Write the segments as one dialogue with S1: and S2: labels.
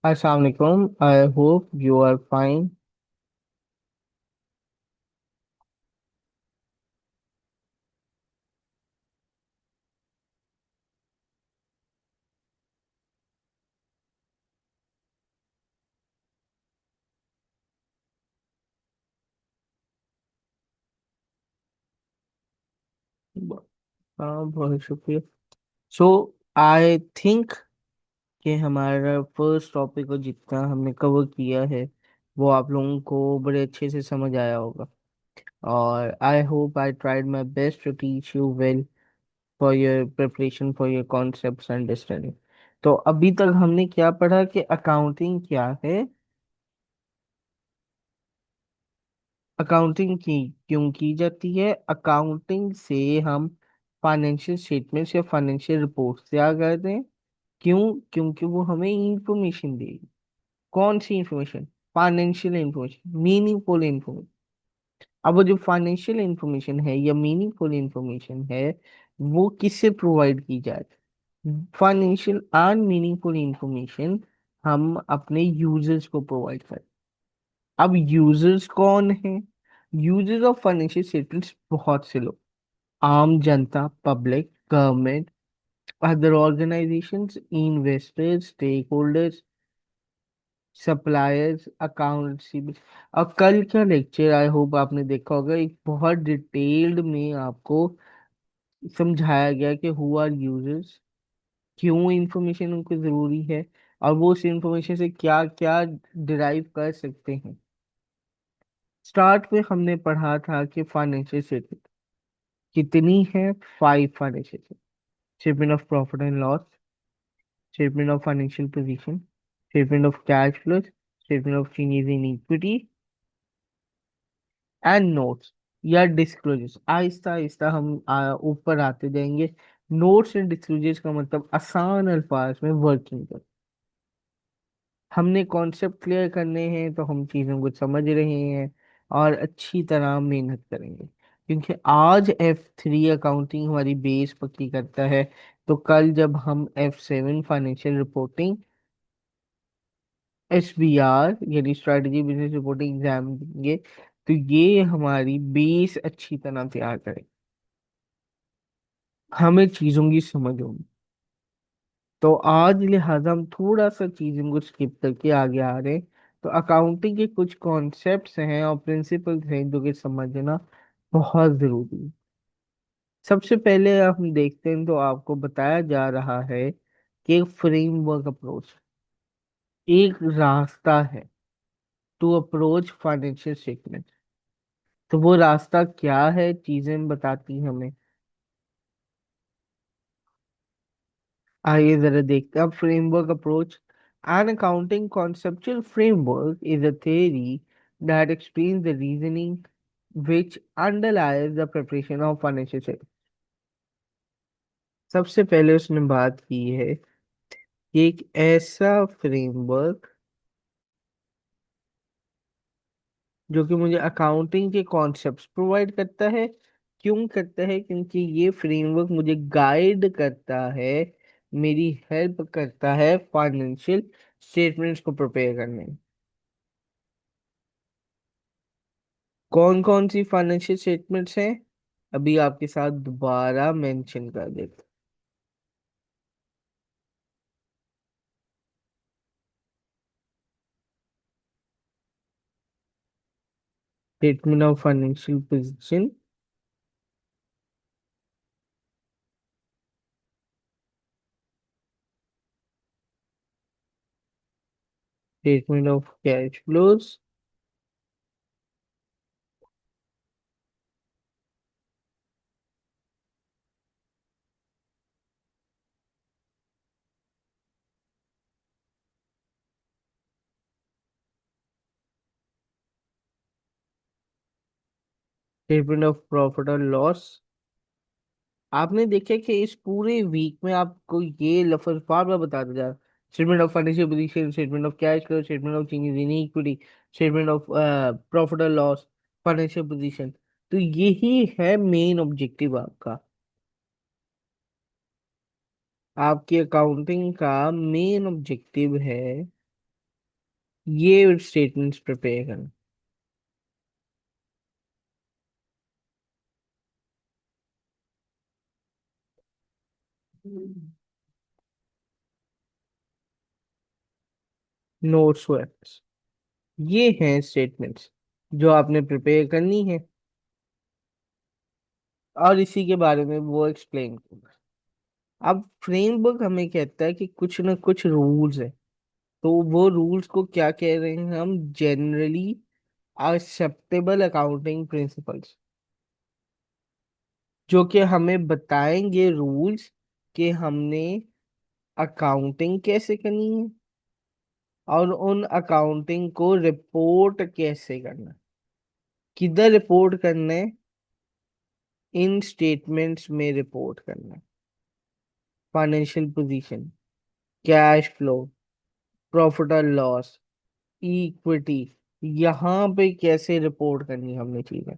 S1: Assalamu alaikum. I hope you are fine. हाँ, बहुत शुक्रिया। सो आई थिंक कि हमारा फर्स्ट टॉपिक को जितना हमने कवर किया है वो आप लोगों को बड़े अच्छे से समझ आया होगा। और I hope I tried my best to teach you well for your preparation for your concepts understanding. तो अभी तक हमने क्या पढ़ा कि अकाउंटिंग क्या है, अकाउंटिंग की क्यों की जाती है, अकाउंटिंग से हम फाइनेंशियल स्टेटमेंट्स या फाइनेंशियल रिपोर्ट तैयार करते हैं। क्यों? क्योंकि वो हमें इंफॉर्मेशन देगी। कौन सी information? Financial information, meaningful information. अब वो जो फाइनेंशियल इंफॉर्मेशन है या मीनिंगफुल इंफॉर्मेशन है वो किससे प्रोवाइड की जाए? फाइनेंशियल एंड मीनिंगफुल इंफॉर्मेशन हम अपने यूजर्स को प्रोवाइड करें। अब यूजर्स कौन है? यूजर्स ऑफ फाइनेंशियल स्टेटमेंट्स बहुत से लोग, आम जनता, public, government, other organisations, investors, stakeholders, suppliers, accounts. अब कल का लेक्चर आई होप आपने देखा होगा, एक बहुत डिटेल्ड में आपको समझाया गया कि हु आर यूजर्स, क्यों इंफॉर्मेशन उनको जरूरी है, और वो उस इंफॉर्मेशन से क्या क्या डिराइव कर सकते हैं। स्टार्ट में हमने पढ़ा था कि फाइनेंशियल स्टेटमेंट कितनी है? 5 financial statement: statement of profit and loss, statement of financial position, statement of cash flow, statement of changes in equity and notes या डिस्क्लोजर्स। आहिस्ता आहिस्ता हम ऊपर आते जाएंगे। नोट्स एंड डिस्क्लोजर्स का मतलब आसान अल्फाज में वर्किंग कर, हमने कॉन्सेप्ट क्लियर करने हैं तो हम चीज़ों को समझ रहे हैं और अच्छी तरह मेहनत करेंगे, क्योंकि आज F3 अकाउंटिंग हमारी बेस पक्की करता है। तो कल जब हम F7 फाइनेंशियल रिपोर्टिंग, SBR यानी स्ट्रेटजी बिजनेस रिपोर्टिंग एग्जाम देंगे, तो ये हमारी बेस अच्छी तरह तैयार करें, हमें चीज़ों की समझ होगी। तो आज लिहाजा हम थोड़ा सा चीज़ों को स्किप करके आगे आ रहे हैं। तो अकाउंटिंग के कुछ कॉन्सेप्ट्स हैं और प्रिंसिपल्स हैं जो कि समझना बहुत ज़रूरी है। सबसे पहले हम देखते हैं तो आपको बताया जा रहा है कि फ्रेमवर्क अप्रोच एक रास्ता है टू अप्रोच फाइनेंशियल स्टेटमेंट। तो वो रास्ता क्या है, चीजें बताती हैं हमें। आइए जरा देखते हैं। अब framework approach, an accounting conceptual framework is a theory that explains the reasoning which underlies the preparation of financial statements। सबसे पहले उसने बात की है कि एक ऐसा फ्रेमवर्क जो कि मुझे अकाउंटिंग के कॉन्सेप्ट्स प्रोवाइड करता है। क्यों करता है? क्योंकि ये फ्रेमवर्क मुझे गाइड करता है, मेरी हेल्प करता है फाइनेंशियल स्टेटमेंट्स को प्रिपेयर करने में। कौन कौन सी फाइनेंशियल स्टेटमेंट्स हैं अभी आपके साथ दोबारा मेंशन कर देते। Statement of financial position, statement of cash flows, statement of profit और लॉस। आपने देखा कि इस पूरे वीक में आपको ये लफ्ज बार बार बताते जा रहा। Statement of financial position, statement of cash flow, statement of changes in equity, statement of profit और लॉस, फाइनेंशियल पोजीशन। तो यही है मेन ऑब्जेक्टिव आपका। आपकी अकाउंटिंग का मेन ऑब्जेक्टिव है ये स्टेटमेंट्स प्रिपेयर करना। नोट्स वेप्स, ये हैं स्टेटमेंट्स जो आपने प्रिपेयर करनी है, और इसी के बारे में वो एक्सप्लेन करूंगा। अब फ्रेमवर्क हमें कहता है कि कुछ ना कुछ रूल्स है। तो वो रूल्स को क्या कह रहे हैं हम, जनरली एक्सेप्टेबल अकाउंटिंग प्रिंसिपल्स, जो कि हमें बताएंगे रूल्स कि हमने अकाउंटिंग कैसे करनी है और उन अकाउंटिंग को रिपोर्ट कैसे करना है। किधर रिपोर्ट करना है, इन स्टेटमेंट्स में रिपोर्ट करना है। Financial position, cash flow, profit और लॉस, इक्विटी, यहाँ पे कैसे रिपोर्ट करनी है हमने चीजें।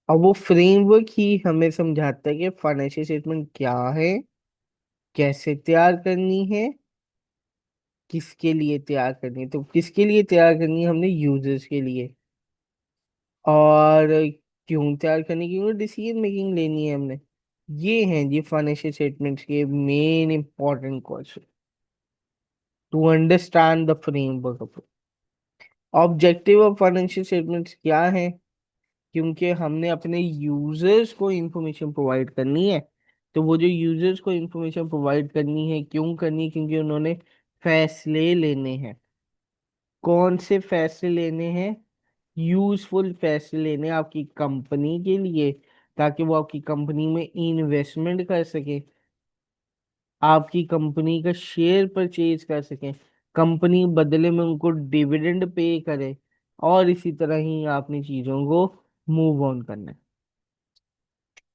S1: और वो फ्रेमवर्क ही हमें समझाता है कि फाइनेंशियल स्टेटमेंट क्या है, कैसे तैयार करनी है, किसके लिए तैयार करनी है। तो किसके लिए तैयार करनी है, हमने यूजर्स के लिए। और क्यों तैयार करनी, क्योंकि डिसीजन मेकिंग लेनी है हमने। ये हैं जी फाइनेंशियल स्टेटमेंट्स के main important question to understand the framework. Objective of financial statements क्या है, क्योंकि हमने अपने यूजर्स को इंफॉर्मेशन प्रोवाइड करनी है। तो वो जो यूजर्स को इंफॉर्मेशन प्रोवाइड करनी है, क्यों करनी है, क्योंकि उन्होंने फैसले लेने हैं। कौन से फैसले लेने हैं, यूजफुल फैसले लेने हैं आपकी कंपनी के लिए, ताकि वो आपकी कंपनी में इन्वेस्टमेंट कर सके, आपकी कंपनी का शेयर परचेज कर सकें, कंपनी बदले में उनको डिविडेंड पे करे, और इसी तरह ही आपने चीजों को मूव ऑन करना है।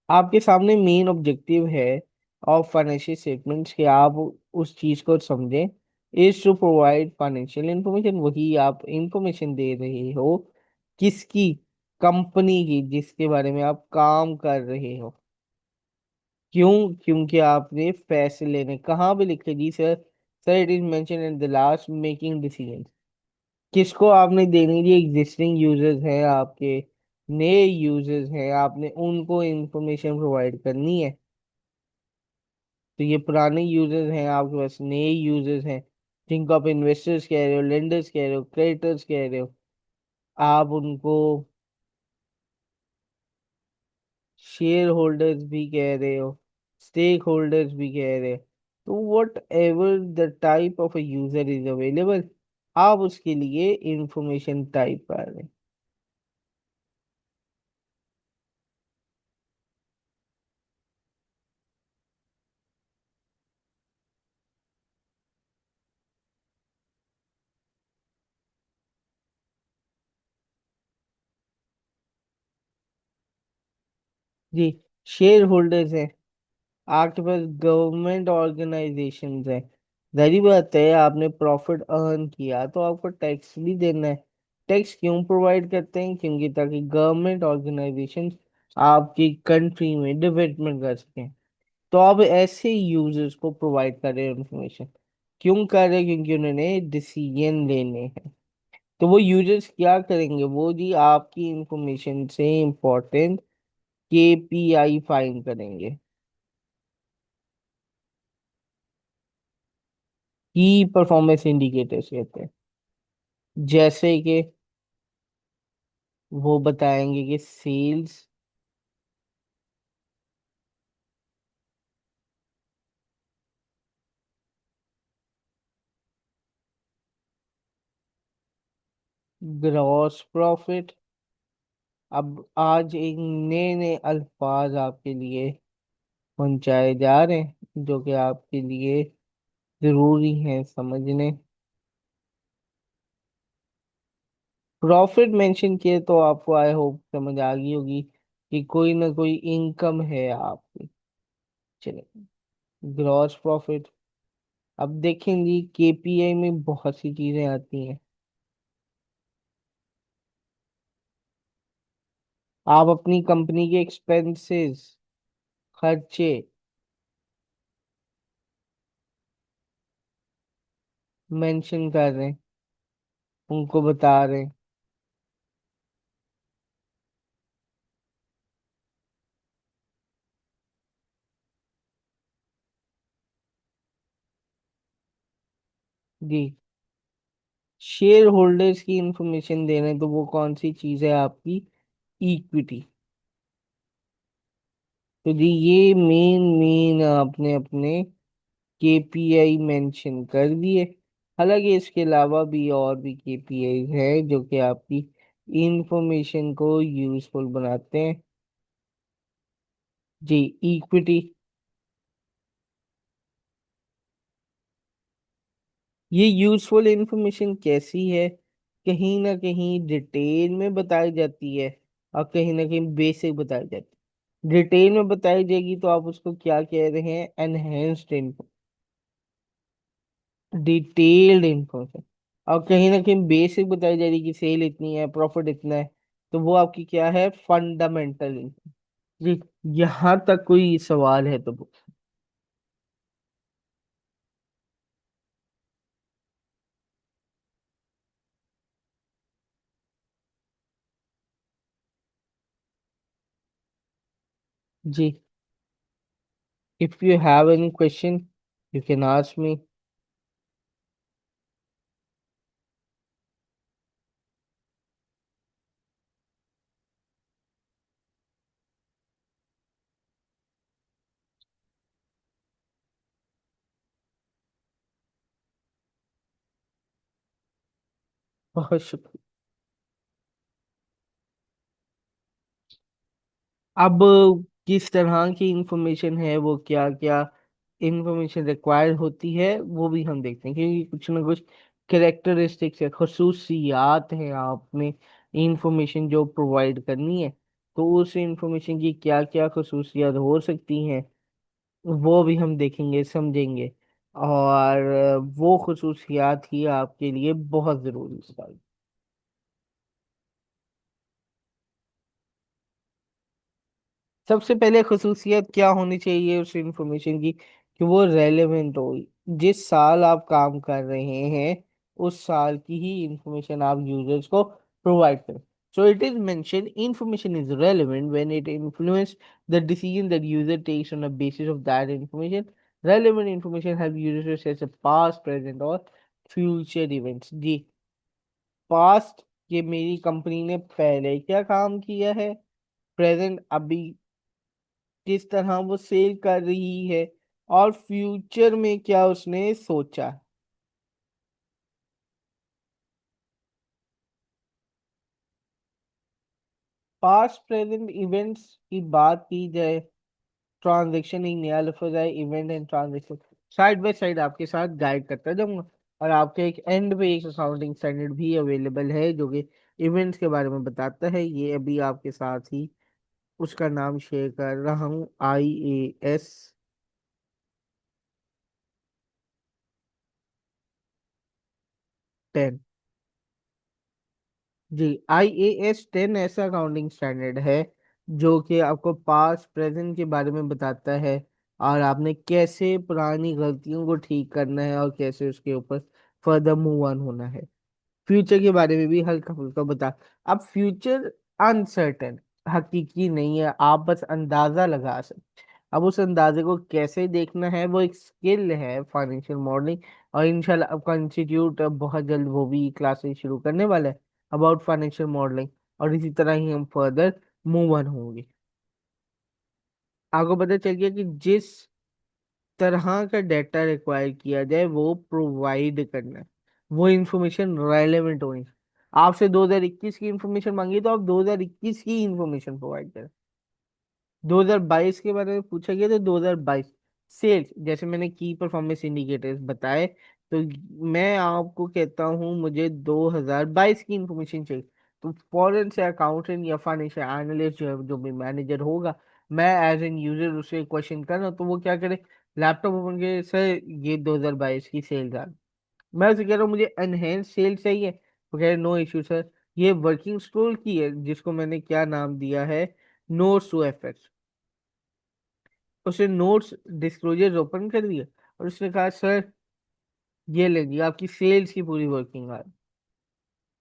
S1: आपके सामने मेन ऑब्जेक्टिव है ऑफ फाइनेंशियल स्टेटमेंट्स कि आप उस चीज को समझें, is to provide financial information. वही आप इंफॉर्मेशन दे रहे हो, किसकी, कंपनी की, जिसके बारे में आप काम कर रहे हो। क्यों, क्योंकि आपने पैसे लेने, कहाँ पे लिखे जी sir, sir it is mention in the last making decision. किसको आपने देनी, जी एग्जिस्टिंग यूजर्स हैं आपके, नए यूजर्स हैं, आपने उनको इंफॉर्मेशन प्रोवाइड करनी है। तो ये पुराने यूजर्स हैं आपके पास, नए यूजर्स हैं जिनको आप इन्वेस्टर्स कह रहे हो, लेंडर्स कह रहे हो, क्रेडिटर्स कह रहे हो। आप उनको शेयर होल्डर्स भी कह रहे हो, स्टेक होल्डर्स भी कह रहे हो। तो what ever the type of a user is available, आप उसके लिए इंफॉर्मेशन टाइप कर रहे हैं। जी, शेयर होल्डर्स हैं, आपके पास गवर्नमेंट ऑर्गेनाइजेशन है। जाहिर बात है, आपने प्रॉफिट अर्न किया तो आपको टैक्स भी देना है। टैक्स क्यों प्रोवाइड करते हैं, क्योंकि ताकि गवर्नमेंट ऑर्गेनाइजेशन आपकी कंट्री में डेवलपमेंट कर सकें। तो आप ऐसे यूजर्स को प्रोवाइड कर रहे हो इंफॉर्मेशन, क्यों कर रहे हैं, क्योंकि उन्होंने डिसीजन लेने हैं। तो वो यूजर्स क्या करेंगे, वो जी आपकी इंफॉर्मेशन से इंपॉर्टेंट केपीआई फाइंड करेंगे। की परफॉर्मेंस इंडिकेटर्स कहते हैं। जैसे कि वो बताएंगे कि सेल्स, ग्रॉस प्रॉफिट। अब आज एक नए नए अल्फाज आपके लिए पहुंचाए जा रहे हैं जो कि आपके लिए जरूरी है समझने। प्रॉफिट मेंशन किए तो आपको आई होप समझ आ गई होगी कि कोई ना कोई इनकम है आपकी। चले, ग्रॉस प्रॉफिट। अब देखेंगे केपीआई में बहुत सी चीजें आती हैं। आप अपनी कंपनी के एक्सपेंसेस, खर्चे मेंशन कर रहे हैं, उनको बता रहे हैं। जी, शेयर होल्डर्स की इंफॉर्मेशन दे रहे हैं, तो वो कौन सी चीज है आपकी? इक्विटी। तो जी ये मेन मेन आपने अपने केपीआई मेंशन कर दिए। हालांकि इसके अलावा भी और भी केपीआई है जो कि आपकी इंफॉर्मेशन को यूजफुल बनाते हैं। जी, इक्विटी। ये यूजफुल इंफॉर्मेशन कैसी है? कहीं ना कहीं डिटेल में बताई जाती है और कहीं ना कहीं बेसिक बताई जाती है। डिटेल में बताई जाएगी तो आप उसको क्या कह रहे हैं? Enhanced info, detailed information. और कहीं ना कहीं बेसिक बताई जा रही है कि सेल इतनी है, प्रॉफिट इतना है, तो वो आपकी क्या है? Fundamental info. जी, यहाँ तक कोई सवाल है तो जी, if you have any question you can ask me. बहुत शुक्रिया। अब किस तरह की इंफॉर्मेशन है, वो क्या क्या इंफॉर्मेशन रिक्वायर्ड होती है, वो भी हम देखते हैं, क्योंकि कुछ ना कुछ करेक्टरिस्टिक्स है, खसूसियात हैं आप में इंफॉर्मेशन जो प्रोवाइड करनी है। तो उस इंफॉर्मेशन की क्या क्या खसूसियात हो सकती हैं, वो भी हम देखेंगे, समझेंगे। और वो खसूसियात ही आपके लिए बहुत ज़रूरी है। सबसे पहले खसूसियत क्या होनी चाहिए उस इंफॉर्मेशन की? कि वो रेलेवेंट हो, जिस साल आप काम कर रहे हैं उस साल की ही इंफॉर्मेशन आप यूजर्स को प्रोवाइड करें। So it is mention information is relevant when it influence the decision that user takes on the basis of that information. Relevant information help users to assess past, present और future events. जी, past, ये मेरी company ने पहले क्या काम किया है, प्रेजेंट अभी किस तरह वो सेल कर रही है, और फ्यूचर में क्या उसने सोचा है। पास्ट प्रेजेंट इवेंट्स की बात की जाए, ट्रांजैक्शन एक नया लफ्ज है, event and transaction side by side आपके साथ गाइड करता जाऊंगा। और आपके एक एंड पे एक अकाउंटिंग स्टैंडर्ड भी अवेलेबल है जो कि इवेंट्स के बारे में बताता है। ये अभी आपके साथ ही उसका नाम शेयर कर रहा हूँ, IAS 10। जी, IAS 10 ऐसा अकाउंटिंग स्टैंडर्ड है जो कि आपको पास्ट प्रेजेंट के बारे में बताता है, और आपने कैसे पुरानी गलतियों को ठीक करना है और कैसे उसके ऊपर फर्दर मूव ऑन होना है। फ्यूचर के बारे में भी हल्का फुल्का बता। अब फ्यूचर अनसर्टेन, हकीकी नहीं है, आप बस अंदाजा लगा सकते। अब उस अंदाजे को कैसे देखना है, वो एक स्किल है फाइनेंशियल मॉडलिंग। और इंशाल्लाह आपका इंस्टीट्यूट बहुत जल्द वो भी क्लासेस शुरू करने वाला है अबाउट फाइनेंशियल मॉडलिंग। और इसी तरह ही हम फर्दर मूव ऑन होंगे। आपको पता चल गया कि जिस तरह का डाटा रिक्वायर किया जाए वो प्रोवाइड करना है, वो इंफॉर्मेशन रेलेवेंट होनी। आपसे 2021 की इंफॉर्मेशन मांगी तो आप 2021 की इंफॉर्मेशन प्रोवाइड करें। 2022 के बारे में पूछा गया तो 2022 सेल्स, जैसे मैंने की परफॉर्मेंस इंडिकेटर्स बताए, तो मैं आपको कहता हूँ मुझे 2022 की इंफॉर्मेशन चाहिए, तो फॉरेन से अकाउंटेंट या फाइनेंशियल एनालिस्ट जो है, जो भी मैनेजर होगा, मैं एज एन यूजर उसे क्वेश्चन करना, तो वो क्या करे? लैपटॉप ओपन के, सर ये 2022 की सेल्स आ, मैं उसे कह रहा हूँ मुझे एनहेंस सेल चाहिए, वो कह रहे नो इशू सर, ये वर्किंग स्टोर की है जिसको मैंने क्या नाम दिया है, नोट्स टू एफएक्स। उसने नोट्स डिस्क्लोजर ओपन कर दिया और उसने कहा सर ये ले लीजिए आपकी सेल्स की पूरी वर्किंग।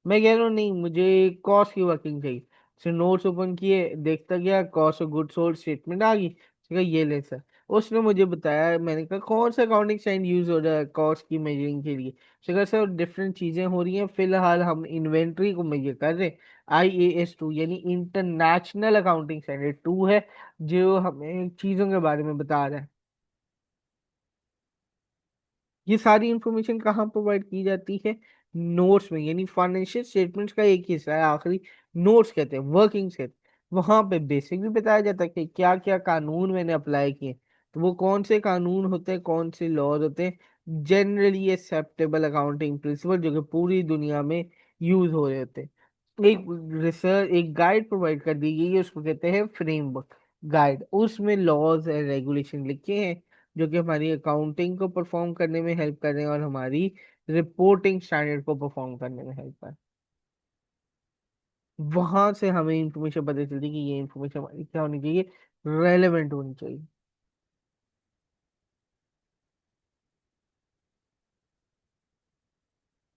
S1: मैं कह रहा हूँ नहीं, मुझे कॉस्ट की वर्किंग चाहिए। फिर नोट्स ओपन किए, देखता गया cost of good sold statement आ गई, उसने कहा ये ले सर। उसने मुझे बताया, मैंने कहा कौन सा अकाउंटिंग स्टैंड यूज हो रहा है कॉस्ट की मेजरिंग के लिए। उसने कहा सर डिफरेंट चीजें हो रही हैं, फिलहाल हम इन्वेंट्री को मेजर कर रहे हैं। IAS 2 यानी इंटरनेशनल अकाउंटिंग स्टैंडर्ड 2 है, जो हमें चीजों के बारे में बता रहा है। ये सारी इंफॉर्मेशन कहाँ प्रोवाइड की जाती है, नोट्स में, यानी फाइनेंशियल स्टेटमेंट्स का एक हिस्सा है आखिरी, नोट्स कहते हैं, वर्किंग्स कहते हैं। वहां पे बेसिक भी बताया जाता है कि क्या क्या कानून मैंने अप्लाई किए, तो वो कौन से कानून होते हैं, कौन से लॉज होते हैं, जनरली एक्सेप्टेबल अकाउंटिंग प्रिंसिपल जो कि पूरी दुनिया में यूज हो रहे होते हैं। एक रिसर्च, एक गाइड प्रोवाइड कर दी गई है, उसको कहते हैं फ्रेमवर्क गाइड। उसमें लॉज एंड रेगुलेशन लिखे हैं जो कि हमारी अकाउंटिंग को परफॉर्म करने में हेल्प कर रहे हैं और हमारी रिपोर्टिंग स्टैंडर्ड को परफॉर्म करने में हेल्प कर रहे हैं। वहां से हमें इंफॉर्मेशन पता चलती है कि ये इंफॉर्मेशन हमारी क्या होनी चाहिए, रेलेवेंट होनी चाहिए।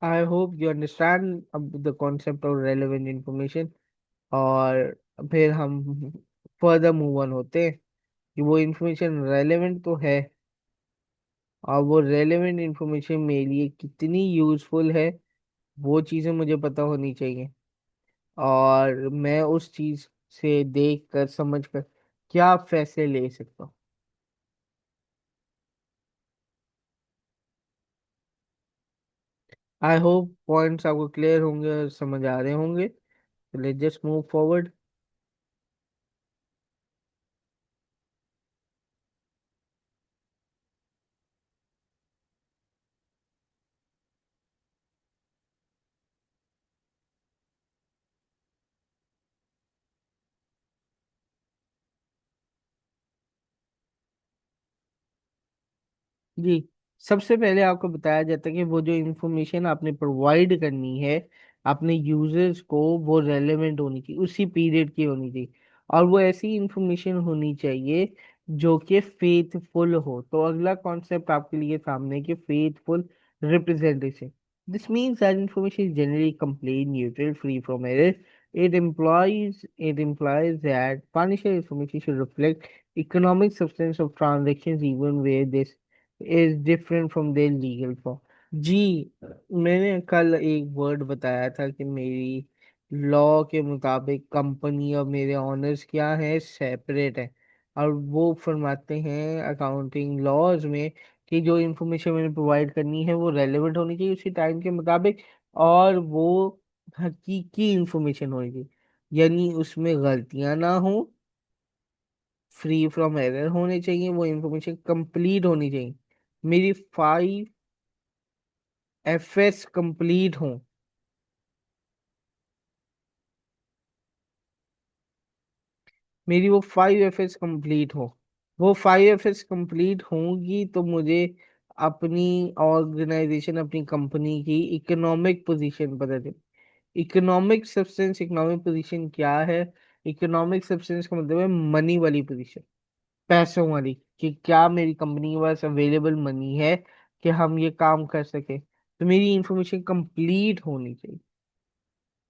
S1: आई होप यू अंडरस्टैंड अब the concept of relevant information. और फिर हम फर्दर मूव ऑन होते हैं कि वो इंफॉर्मेशन रेलेवेंट तो है, और वो रेलेवेंट इंफॉर्मेशन मेरे लिए कितनी यूजफुल है, वो चीज़ें मुझे पता होनी चाहिए। और मैं उस चीज़ से देख कर समझ कर क्या फैसले ले सकता हूँ। आई होप पॉइंट्स आपको क्लियर होंगे और समझ आ रहे होंगे। Let's just move forward. जी, सबसे पहले आपको बताया जाता है कि वो जो इंफॉर्मेशन आपने प्रोवाइड करनी है अपने यूजर्स को, वो रेलेवेंट होनी चाहिए, उसी पीरियड की होनी चाहिए। और वो ऐसी इंफॉर्मेशन होनी चाहिए जो कि फेथफुल हो। तो अगला कॉन्सेप्ट आपके लिए सामने है कि faithful representation. This means that information is generally complete, neutral, free from error. It implies that financial information should reflect economic substance of transactions even where this is different from their legal form. जी, मैंने कल एक word बताया था कि मेरी law के मुताबिक company और मेरे ऑनर्स क्या है, सेपरेट है। और वो फरमाते हैं अकाउंटिंग लॉज में कि जो इंफॉर्मेशन मैंने प्रोवाइड करनी है वो रेलेवेंट होनी चाहिए उसी टाइम के मुताबिक, और वो हकीकी इंफॉर्मेशन होनी चाहिए, यानी उसमें गलतियां ना हो, फ्री फ्रॉम एरर होने चाहिए, वो इंफॉर्मेशन कंप्लीट होनी चाहिए। मेरी 5 FS कंप्लीट हो, मेरी वो 5 FS कंप्लीट हो। वो 5 FS कंप्लीट होंगी तो मुझे अपनी ऑर्गेनाइजेशन, अपनी कंपनी की इकोनॉमिक पोजीशन पता चले। इकोनॉमिक सब्सटेंस, इकोनॉमिक पोजीशन क्या है? इकोनॉमिक सब्सटेंस का मतलब है मनी वाली पोजीशन, पैसों वाली, कि क्या मेरी कंपनी के पास अवेलेबल मनी है कि हम ये काम कर सके। तो मेरी इंफॉर्मेशन कंप्लीट होनी चाहिए।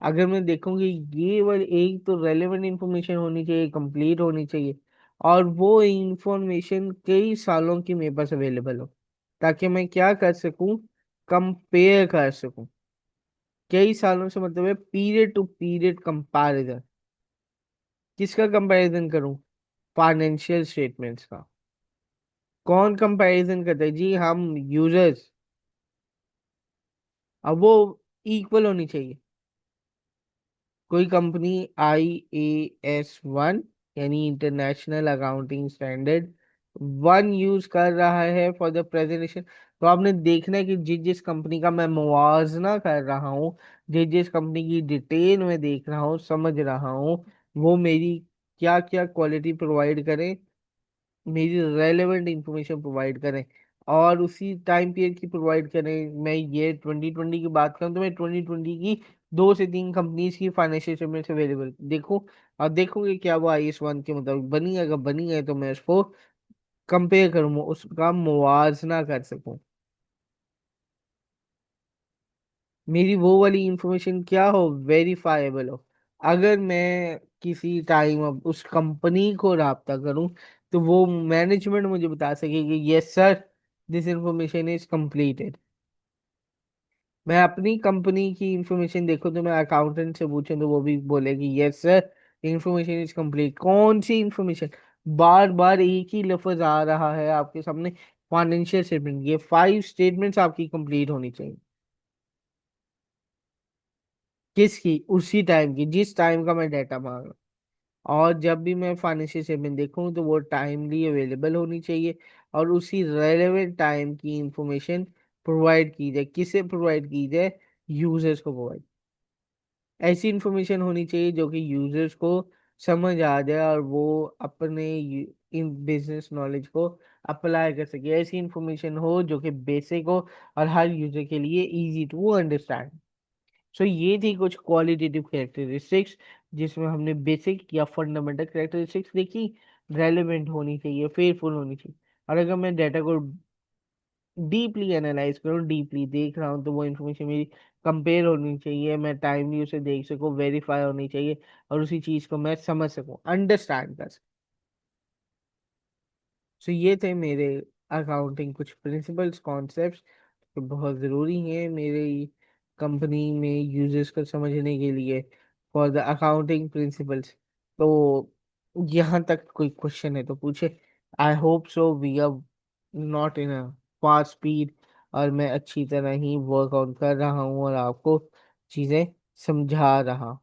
S1: अगर मैं देखूंगी ये वाली एक तो रेलेवेंट इंफॉर्मेशन होनी चाहिए, कंप्लीट होनी चाहिए, और वो इंफॉर्मेशन कई सालों की मेरे पास अवेलेबल हो, ताकि मैं क्या कर सकूं, कंपेयर कर सकूं। कई सालों से मतलब है पीरियड टू पीरियड कंपैरिजन। किसका कंपैरिजन करूं? फाइनेंशियल स्टेटमेंट्स का। कौन कंपैरिजन करता है जी? हम यूजर्स। अब वो इक्वल होनी चाहिए। कोई कंपनी IAS 1 यानी इंटरनेशनल अकाउंटिंग स्टैंडर्ड 1 यूज कर रहा है फॉर द प्रेजेंटेशन, तो आपने देखना है कि जिस जिस कंपनी का मैं मुवाजना कर रहा हूँ, जिस जिस कंपनी की डिटेल में देख रहा हूँ, समझ रहा हूँ, वो मेरी क्या क्या क्वालिटी प्रोवाइड करें, मेरी रेलेवेंट इंफॉर्मेशन प्रोवाइड करें, और उसी टाइम पीरियड की प्रोवाइड करें। मैं ये 2020 की बात करूं तो मैं 2020 की 2 से 3 कंपनीज की फाइनेंशियल स्टेटमेंट अवेलेबल देखो, और देखोगे क्या वो IS 1 के मुताबिक बनी है। अगर बनी है तो मैं उसको कंपेयर करूँ, उसका मुवाजना कर सकूं। मेरी वो वाली इंफॉर्मेशन क्या हो, वेरीफाएबल हो। अगर मैं किसी टाइम अब उस कंपनी को राब्ता करूं, तो वो मैनेजमेंट मुझे बता सके कि yes sir, this information is completed. मैं अपनी कंपनी की इंफॉर्मेशन देखो तो मैं अकाउंटेंट से पूछूं तो वो भी बोलेगी yes sir, information is complete. कौन सी इंफॉर्मेशन? बार बार एक ही लफ्ज आ रहा है आपके सामने, फाइनेंशियल स्टेटमेंट। ये 5 स्टेटमेंट्स आपकी कंप्लीट होनी चाहिए। किसकी? उसी टाइम की जिस टाइम का मैं डाटा मांग रहा हूँ। और जब भी मैं फाइनेंशियल स्टेटमेंट देखूँ तो वो टाइमली अवेलेबल होनी चाहिए, और उसी रेलेवेंट टाइम की इंफॉर्मेशन प्रोवाइड की जाए। किसे प्रोवाइड की जाए? यूजर्स को प्रोवाइड। ऐसी इंफॉर्मेशन होनी चाहिए जो कि यूजर्स को समझ आ जाए और वो अपने इन बिजनेस नॉलेज को अप्लाई कर सके। ऐसी इंफॉर्मेशन हो जो कि बेसिक हो और हर यूजर के लिए इजी टू अंडरस्टैंड। सो ये थी कुछ क्वालिटेटिव कैरेक्टरिस्टिक्स जिसमें हमने बेसिक या फंडामेंटल कैरेक्टरिस्टिक्स देखी। रेलेवेंट होनी चाहिए, फेयरफुल होनी चाहिए। और अगर मैं डाटा को डीपली एनालाइज करूँ, डीपली देख रहा हूँ, तो वो इन्फॉर्मेशन मेरी कंपेयर होनी चाहिए, मैं टाइमली उसे देख सकूँ, वेरीफाई होनी चाहिए, और उसी चीज़ को मैं समझ सकूँ, अंडरस्टैंड कर सकूँ। सो ये थे मेरे अकाउंटिंग कुछ प्रिंसिपल्स, कॉन्सेप्ट्स जो बहुत ज़रूरी हैं मेरे कंपनी में यूजर्स को समझने के लिए, फॉर द अकाउंटिंग प्रिंसिपल्स। तो यहाँ तक कोई क्वेश्चन है तो पूछे। I hope so we are not in a fast speed, और मैं अच्छी तरह ही वर्क आउट कर रहा हूँ और आपको चीज़ें समझा रहा हूँ।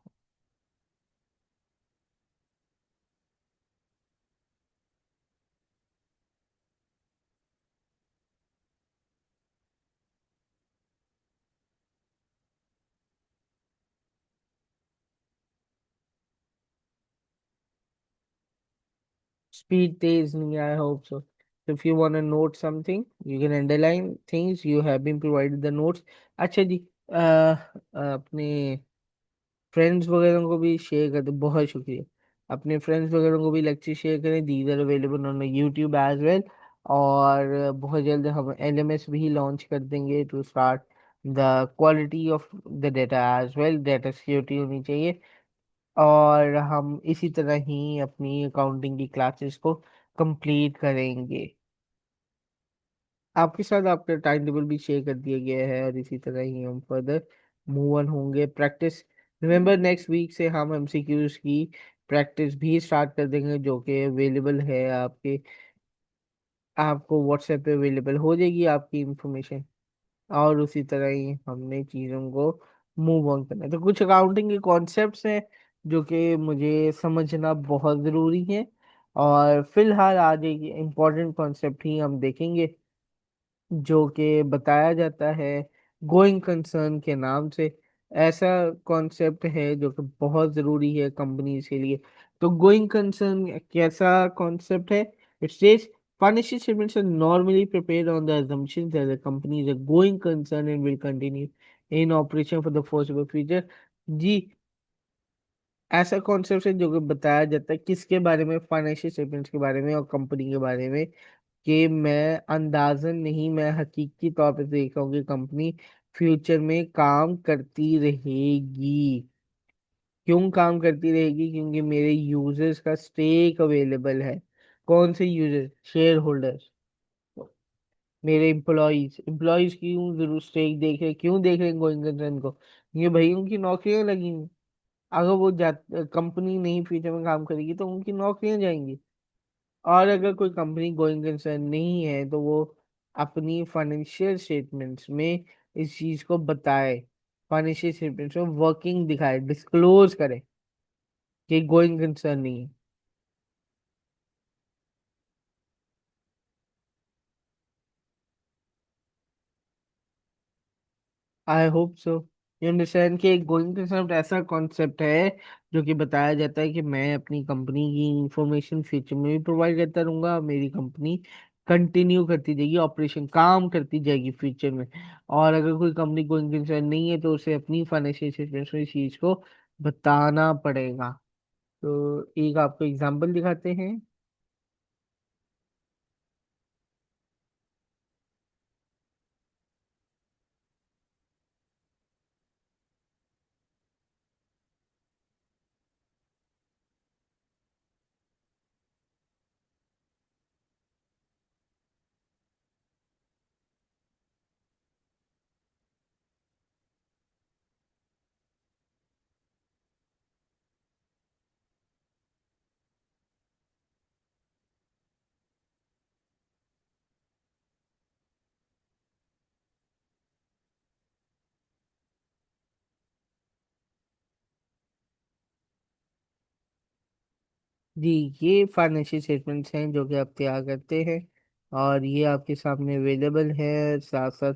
S1: Speed तेज नहीं, I hope so. If you want to note something, you can underline things. You have been provided the notes. अच्छा जी, अपने फ्रेंड्स वगैरह को भी शेयर कर दो, बहुत शुक्रिया। अपने फ्रेंड्स वगैरह को भी लेक्चर शेयर करें, these are available on YouTube as well. और बहुत जल्द हम LMS भी लॉन्च कर देंगे to start the quality of the data as well. Data security होनी चाहिए। और हम इसी तरह ही अपनी अकाउंटिंग की क्लासेस को कंप्लीट करेंगे। आपके साथ आपका टाइम टेबल भी शेयर कर दिया गया है, और इसी तरह ही हम फर्दर मूव ऑन होंगे। प्रैक्टिस, रिमेंबर नेक्स्ट वीक से हम MCQs की प्रैक्टिस भी स्टार्ट कर देंगे, जो कि अवेलेबल है आपके, आपको व्हाट्सएप पे अवेलेबल हो जाएगी आपकी इंफॉर्मेशन। और उसी तरह ही हमने चीज़ों को मूव ऑन करना है। तो कुछ अकाउंटिंग के कॉन्सेप्ट्स हैं जो कि मुझे समझना बहुत ज़रूरी है, और फिलहाल आज एक इम्पॉर्टेंट कॉन्सेप्ट ही हम देखेंगे जो कि बताया जाता है गोइंग कंसर्न के नाम से। ऐसा कॉन्सेप्ट है जो कि बहुत ज़रूरी है कंपनीज के लिए। तो गोइंग कंसर्न कैसा कॉन्सेप्ट है? It says financial statements are normally prepared on the assumption that the company is a going concern and will continue in operation for the foreseeable future। जी, ऐसा कॉन्सेप्ट है जो कि बताया जाता है किसके बारे में? फाइनेंशियल स्टेटमेंट्स के बारे में और कंपनी के बारे में। कि मैं अंदाजन नहीं, मैं हकीकी तौर पे देख रहा हूँ कि कंपनी फ्यूचर में काम करती रहेगी। क्यों काम करती रहेगी? क्योंकि मेरे यूजर्स का स्टेक अवेलेबल है। कौन से यूजर? शेयर होल्डर्स, मेरे एम्प्लॉयज क्यों जरूर स्टेक देख रहे, क्यों देख रहे हैं गोइंग कंसर्न को? ये भाई उनकी नौकरियां लगी हैं। अगर वो जा कंपनी नहीं फ्यूचर में काम करेगी तो उनकी नौकरियां जाएंगी। और अगर कोई कंपनी गोइंग कंसर्न नहीं है तो वो अपनी फाइनेंशियल स्टेटमेंट्स में इस चीज को बताए, फाइनेंशियल स्टेटमेंट्स में वर्किंग दिखाए, डिस्क्लोज करे कि गोइंग कंसर्न नहीं है। आई होप सो यू अंडरस्टैंड कि गोइंग कंसर्न ऐसा कॉन्सेप्ट है जो कि बताया जाता है कि मैं अपनी कंपनी की इंफॉर्मेशन फ्यूचर में भी प्रोवाइड करता रहूंगा। मेरी कंपनी कंटिन्यू करती जाएगी, ऑपरेशन काम करती जाएगी फ्यूचर में। और अगर कोई कंपनी गोइंग कंसर्न नहीं है तो उसे अपनी फाइनेंशियल स्टेटमेंट्स में इस चीज को बताना पड़ेगा। तो एक आपको एग्जांपल दिखाते हैं। जी, ये फाइनेंशियल स्टेटमेंट्स हैं जो कि आप तैयार करते हैं, और ये आपके सामने अवेलेबल है। साथ साथ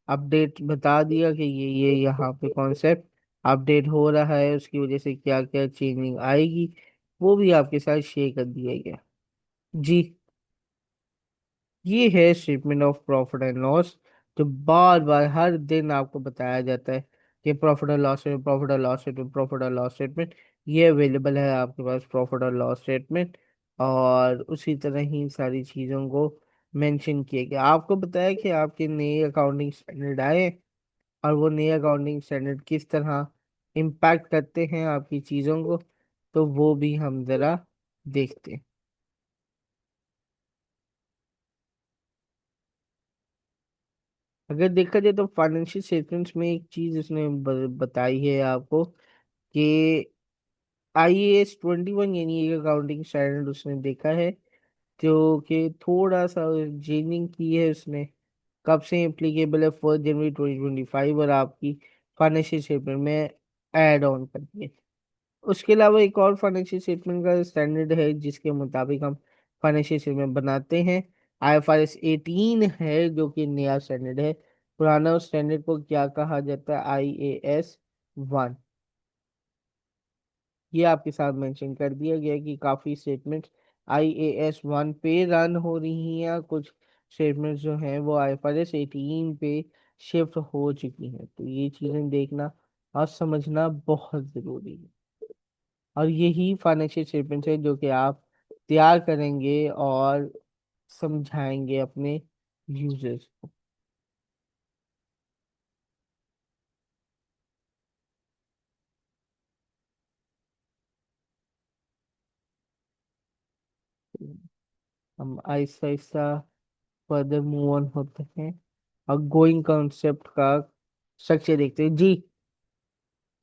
S1: अपडेट बता दिया कि ये यहाँ पे कॉन्सेप्ट अपडेट हो रहा है, उसकी वजह से क्या क्या चेंजिंग आएगी वो भी आपके साथ शेयर कर दिया गया। जी, ये है statement of profit and loss, जो बार बार हर दिन आपको बताया जाता है कि प्रॉफिट और लॉस स्टेटमेंट, प्रॉफिट और लॉस स्टेटमेंट, प्रॉफिट और लॉस स्टेटमेंट। ये अवेलेबल है आपके पास प्रॉफिट और लॉस स्टेटमेंट। और उसी तरह ही सारी चीज़ों को मेंशन किया गया। आपको बताया कि आपके नए अकाउंटिंग स्टैंडर्ड आए, और वो नए अकाउंटिंग स्टैंडर्ड किस तरह इम्पैक्ट करते हैं आपकी चीज़ों को, तो वो भी हम ज़रा देखते हैं। अगर देखा जाए तो फाइनेंशियल स्टेटमेंट्स में एक चीज उसने बताई है आपको कि IAS 21 यानी एक अकाउंटिंग स्टैंडर्ड उसने देखा है, जो कि थोड़ा सा चेंजिंग की है उसने। कब से एप्लीकेबल है? 1 जनवरी 2025, और आपकी फाइनेंशियल स्टेटमेंट में ऐड ऑन कर दिए। उसके अलावा एक और फाइनेंशियल स्टेटमेंट का स्टैंडर्ड है जिसके मुताबिक हम फाइनेंशियल स्टेटमेंट बनाते हैं। IFRS 18 है जो कि नया स्टैंडर्ड है। पुराना उस स्टैंडर्ड को क्या कहा जाता है? IAS 1। ये आपके साथ मेंशन कर दिया गया है कि काफ़ी स्टेटमेंट्स IAS 1 पे रन हो रही हैं, कुछ स्टेटमेंट्स जो हैं वो IFRS 18 पे शिफ्ट हो चुकी हैं। तो ये चीज़ें देखना और समझना बहुत ज़रूरी है। और यही फाइनेंशियल स्टेटमेंट्स है जो कि आप तैयार करेंगे और समझाएंगे अपने यूजर्स को। हम Aahista Aahista further move on होते हैं और गोइंग कॉन्सेप्ट का स्ट्रक्चर देखते हैं। जी,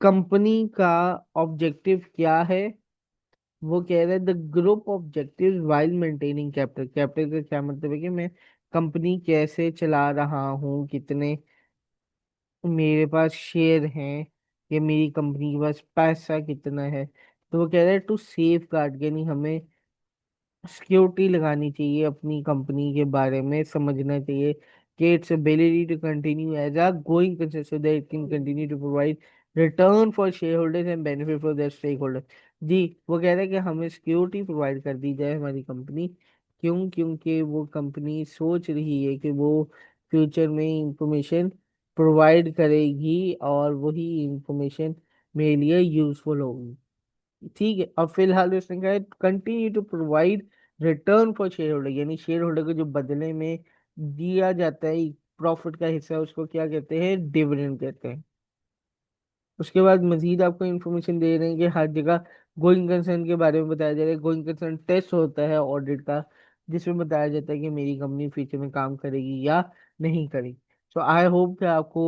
S1: कंपनी का ऑब्जेक्टिव क्या है? वो कह रहे हैं the group objective while maintaining capital. Capital का क्या मतलब है कि मैं कंपनी कैसे चला रहा हूँ, कितने मेरे पास शेयर हैं, या मेरी कंपनी के पास पैसा कितना है। तो वो कह रहे हैं टू सेफ गार्ड, यानी हमें सिक्योरिटी लगानी चाहिए, अपनी कंपनी के बारे में समझना चाहिए कि it's ability to continue as a going concern so that it can continue to provide return for shareholders and benefit for their stakeholders. जी, वो कह रहे हैं कि हमें सिक्योरिटी प्रोवाइड कर दी जाए हमारी कंपनी। क्यों? क्योंकि वो कंपनी सोच रही है कि वो फ्यूचर में इंफॉर्मेशन प्रोवाइड करेगी, और वही इंफॉर्मेशन मेरे लिए यूजफुल होगी। ठीक है, अब फिलहाल उसने कहा है continue to provide return for share holder, यानी शेयर होल्डर को जो बदले में दिया जाता है प्रॉफिट का हिस्सा, उसको क्या कहते हैं? डिविडेंड कहते हैं। उसके बाद मजीद आपको इन्फॉर्मेशन दे रहे हैं कि हर जगह गोइंग कंसर्न के बारे में बताया जा रहा है। गोइंग कंसर्न टेस्ट होता है ऑडिट का, जिसमें बताया जाता है कि मेरी कंपनी फ्यूचर में काम करेगी या नहीं करेगी। सो आई होप कि आपको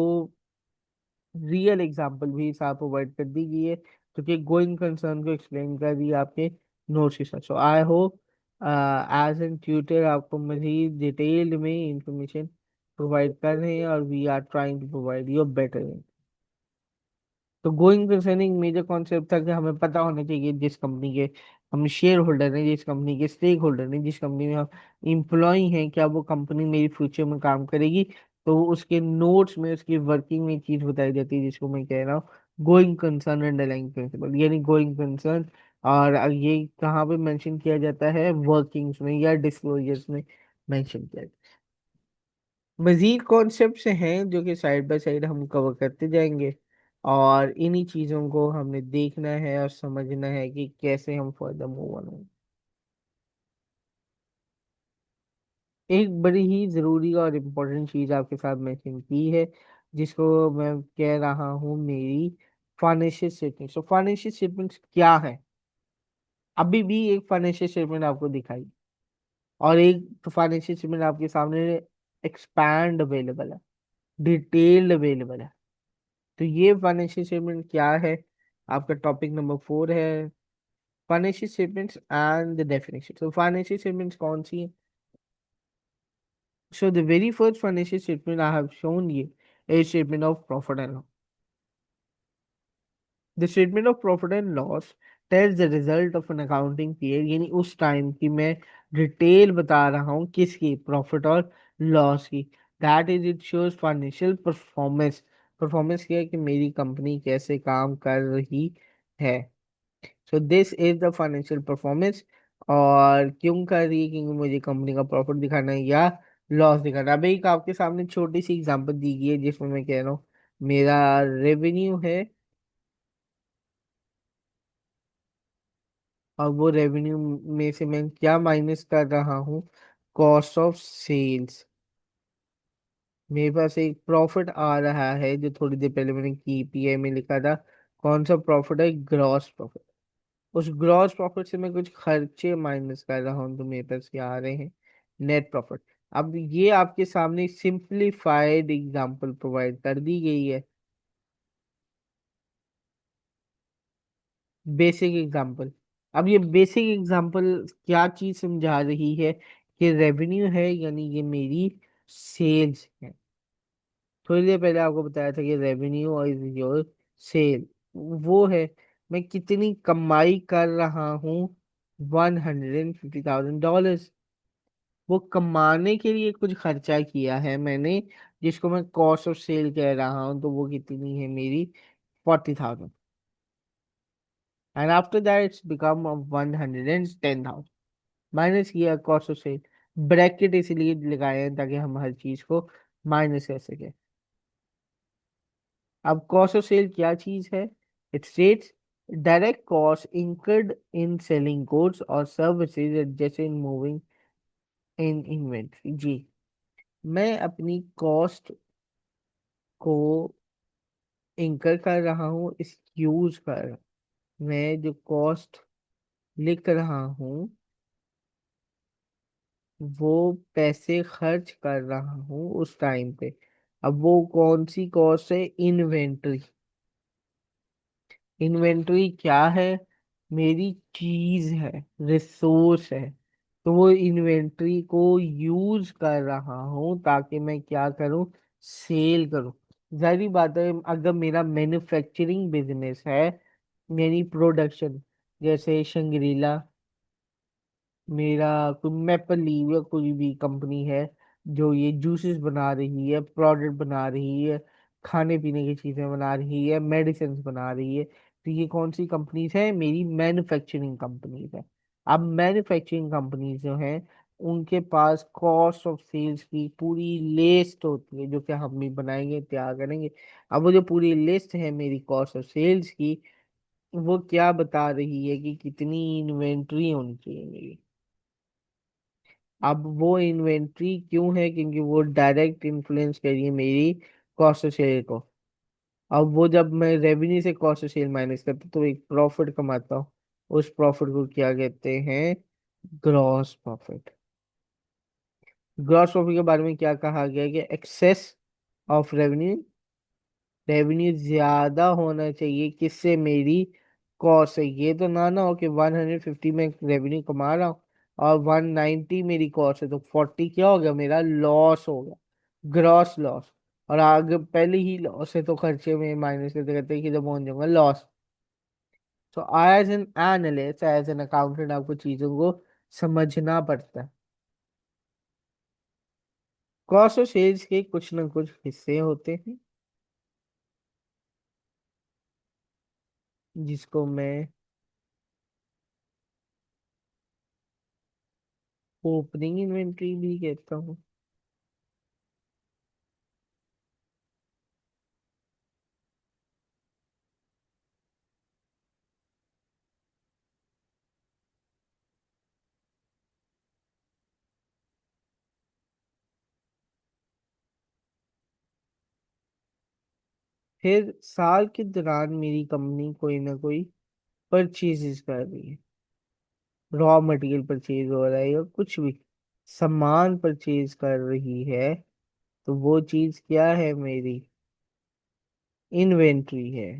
S1: रियल एग्जाम्पल भी साथ प्रोवाइड कर दी गई है, जो कि गोइंग कंसर्न को एक्सप्लेन कर दी है आपके नोट्स के साथ। So I hope as an tutor आपको मजीद डिटेल में इंफॉर्मेशन प्रोवाइड कर रहे हैं, और we are trying to provide you better. तो गोइंग कंसर्निंग मेजर कॉन्सेप्ट था कि हमें पता होना चाहिए जिस कंपनी के हम शेयर होल्डर हैं, जिस कंपनी के स्टेक होल्डर हैं, जिस कंपनी में हम इम्प्लॉय हैं, क्या वो कंपनी मेरी फ्यूचर में काम करेगी। तो उसके नोट्स में उसकी वर्किंग में चीज बताई जाती है जिसको मैं कह रहा हूँ गोइंग कंसर्न अंडरलाइंग प्रिंसिपल, यानी गोइंग कंसर्न। और ये कहाँ पे मेंशन किया जाता है? वर्किंग्स में या डिस्क्लोजर्स में। मेंशन किया। मजीद कॉन्सेप्ट्स हैं जो कि साइड बाय साइड हम कवर करते जाएंगे, और इन्हीं चीज़ों को हमने देखना है और समझना है कि कैसे हम फर्दर मूव ऑन हों। एक बड़ी ही ज़रूरी और इम्पोर्टेंट चीज़ आपके साथ मेंशन की है, जिसको मैं कह रहा हूँ मेरी फाइनेंशियल स्टेटमेंट। तो फाइनेंशियल स्टेटमेंट्स क्या है? अभी भी एक फाइनेंशियल स्टेटमेंट आपको दिखाई, और एक फाइनेंशियल स्टेटमेंट आपके सामने एक्सपैंड अवेलेबल है, डिटेल्ड अवेलेबल है। तो ये फाइनेंशियल स्टेटमेंट क्या है? आपका टॉपिक नंबर 4 है, financial statements and the definition. तो फाइनेंशियल स्टेटमेंट्स कौन सी है? So the very first financial statement I have shown you is statement of profit and loss. The statement of profit and loss tells the result of an accounting period, यानी उस time की मैं detail बता रहा हूँ किसकी, profit और loss की। That is it shows financial performance. Performance क्या है कि मेरी कंपनी कैसे काम कर रही है। So this is the financial performance. और क्यों कर रही है? क्योंकि मुझे कंपनी का प्रॉफिट दिखाना है या लॉस दिखाना है। अभी एक आपके सामने छोटी सी एग्जांपल दी गई है जिसमें मैं कह रहा हूँ मेरा रेवेन्यू है, और वो रेवेन्यू में से मैं क्या माइनस कर रहा हूँ, कॉस्ट ऑफ सेल्स। मेरे पास एक प्रॉफिट आ रहा है जो थोड़ी देर पहले मैंने KPI में लिखा था। कौन सा प्रॉफिट है? Gross profit. उस ग्रॉस प्रॉफिट से मैं कुछ खर्चे माइनस कर रहा हूँ तो मेरे पास क्या आ रहे हैं? Net profit. अब ये आपके सामने सिंपलीफाइड एग्जांपल प्रोवाइड कर दी गई है, बेसिक एग्जांपल। अब ये बेसिक एग्जांपल क्या चीज समझा रही है कि रेवेन्यू है यानी ये मेरी सेल्स है। थोड़ी देर पहले आपको बताया था कि रेवेन्यू इज योर सेल, वो है मैं कितनी कमाई कर रहा हूँ, $150,000। वो कमाने के लिए कुछ खर्चा किया है मैंने, जिसको मैं कॉस्ट ऑफ सेल कह रहा हूँ, तो वो कितनी है मेरी? 40,000। And after that it's become 110,000। Minus किया कॉस्ट ऑफ सेल। ब्रैकेट इसलिए लगाए हैं ताकि हम हर चीज को माइनस कर सके। अब कॉस्ट ऑफ सेल क्या चीज है? It states direct cost incurred in selling goods और सर्विसेज, जैसे इन मूविंग इन इन्वेंट्री। जी, मैं अपनी कॉस्ट को इंकर कर रहा हूँ इस यूज पर। मैं जो कॉस्ट लिख रहा हूँ वो पैसे खर्च कर रहा हूँ उस टाइम पे। अब वो कौन सी कॉस्ट है? इन्वेंट्री। इन्वेंट्री क्या है? मेरी चीज है, रिसोर्स है। तो वो इन्वेंट्री को यूज कर रहा हूँ ताकि मैं क्या करूँ? सेल करूँ। जाहिर बात है अगर मेरा मैन्युफैक्चरिंग बिजनेस है, मेरी प्रोडक्शन, जैसे शंग्रीला, मेरा कोई मैपल लीव या कोई भी कंपनी है जो ये जूसेस बना रही है, प्रोडक्ट बना रही है, खाने पीने की चीजें बना रही है, मेडिसिन बना रही है, तो ये कौन सी कंपनीज है? मेरी मैन्युफैक्चरिंग कंपनीज है। अब मैन्युफैक्चरिंग कंपनीज जो हैं उनके पास कॉस्ट ऑफ सेल्स की पूरी लिस्ट होती है, जो कि हम भी बनाएंगे, तैयार करेंगे। अब वो जो पूरी लिस्ट है मेरी कॉस्ट ऑफ सेल्स की, वो क्या बता रही है कि कितनी इन्वेंट्री होनी चाहिए मेरी। अब वो इन्वेंट्री क्यों है? क्योंकि वो डायरेक्ट इन्फ्लुएंस करिए मेरी कॉस्ट ऑफ सेल को। अब वो जब मैं रेवेन्यू से कॉस्ट ऑफ सेल माइनस करता तो एक प्रॉफिट कमाता हूँ। उस प्रॉफिट को क्या कहते हैं? Gross profit. ग्रॉस प्रॉफिट के बारे में क्या कहा गया है कि एक्सेस ऑफ रेवेन्यू, रेवेन्यू ज्यादा होना चाहिए किससे? मेरी कॉस्ट है। ये तो ना हो कि 150 में रेवेन्यू कमा रहा हूँ और 190 मेरी कॉस्ट है, तो 40 क्या हो गया? मेरा लॉस हो गया, ग्रॉस लॉस। और आगे पहले ही लॉस है तो खर्चे में माइनस करते करते किधर पहुंच जाऊंगा? लॉस। तो as an analyst, as an accountant, आपको चीजों को समझना पड़ता है। कॉस्ट ऑफ सेल्स के कुछ ना कुछ हिस्से होते हैं जिसको मैं ओपनिंग इन्वेंट्री भी कहता हूँ। फिर साल के दौरान मेरी कंपनी कोई ना कोई परचेजेस कर रही है, रॉ मटेरियल परचेज हो रहा है या कुछ भी सामान परचेज कर रही है, तो वो चीज क्या है, मेरी इन्वेंट्री है।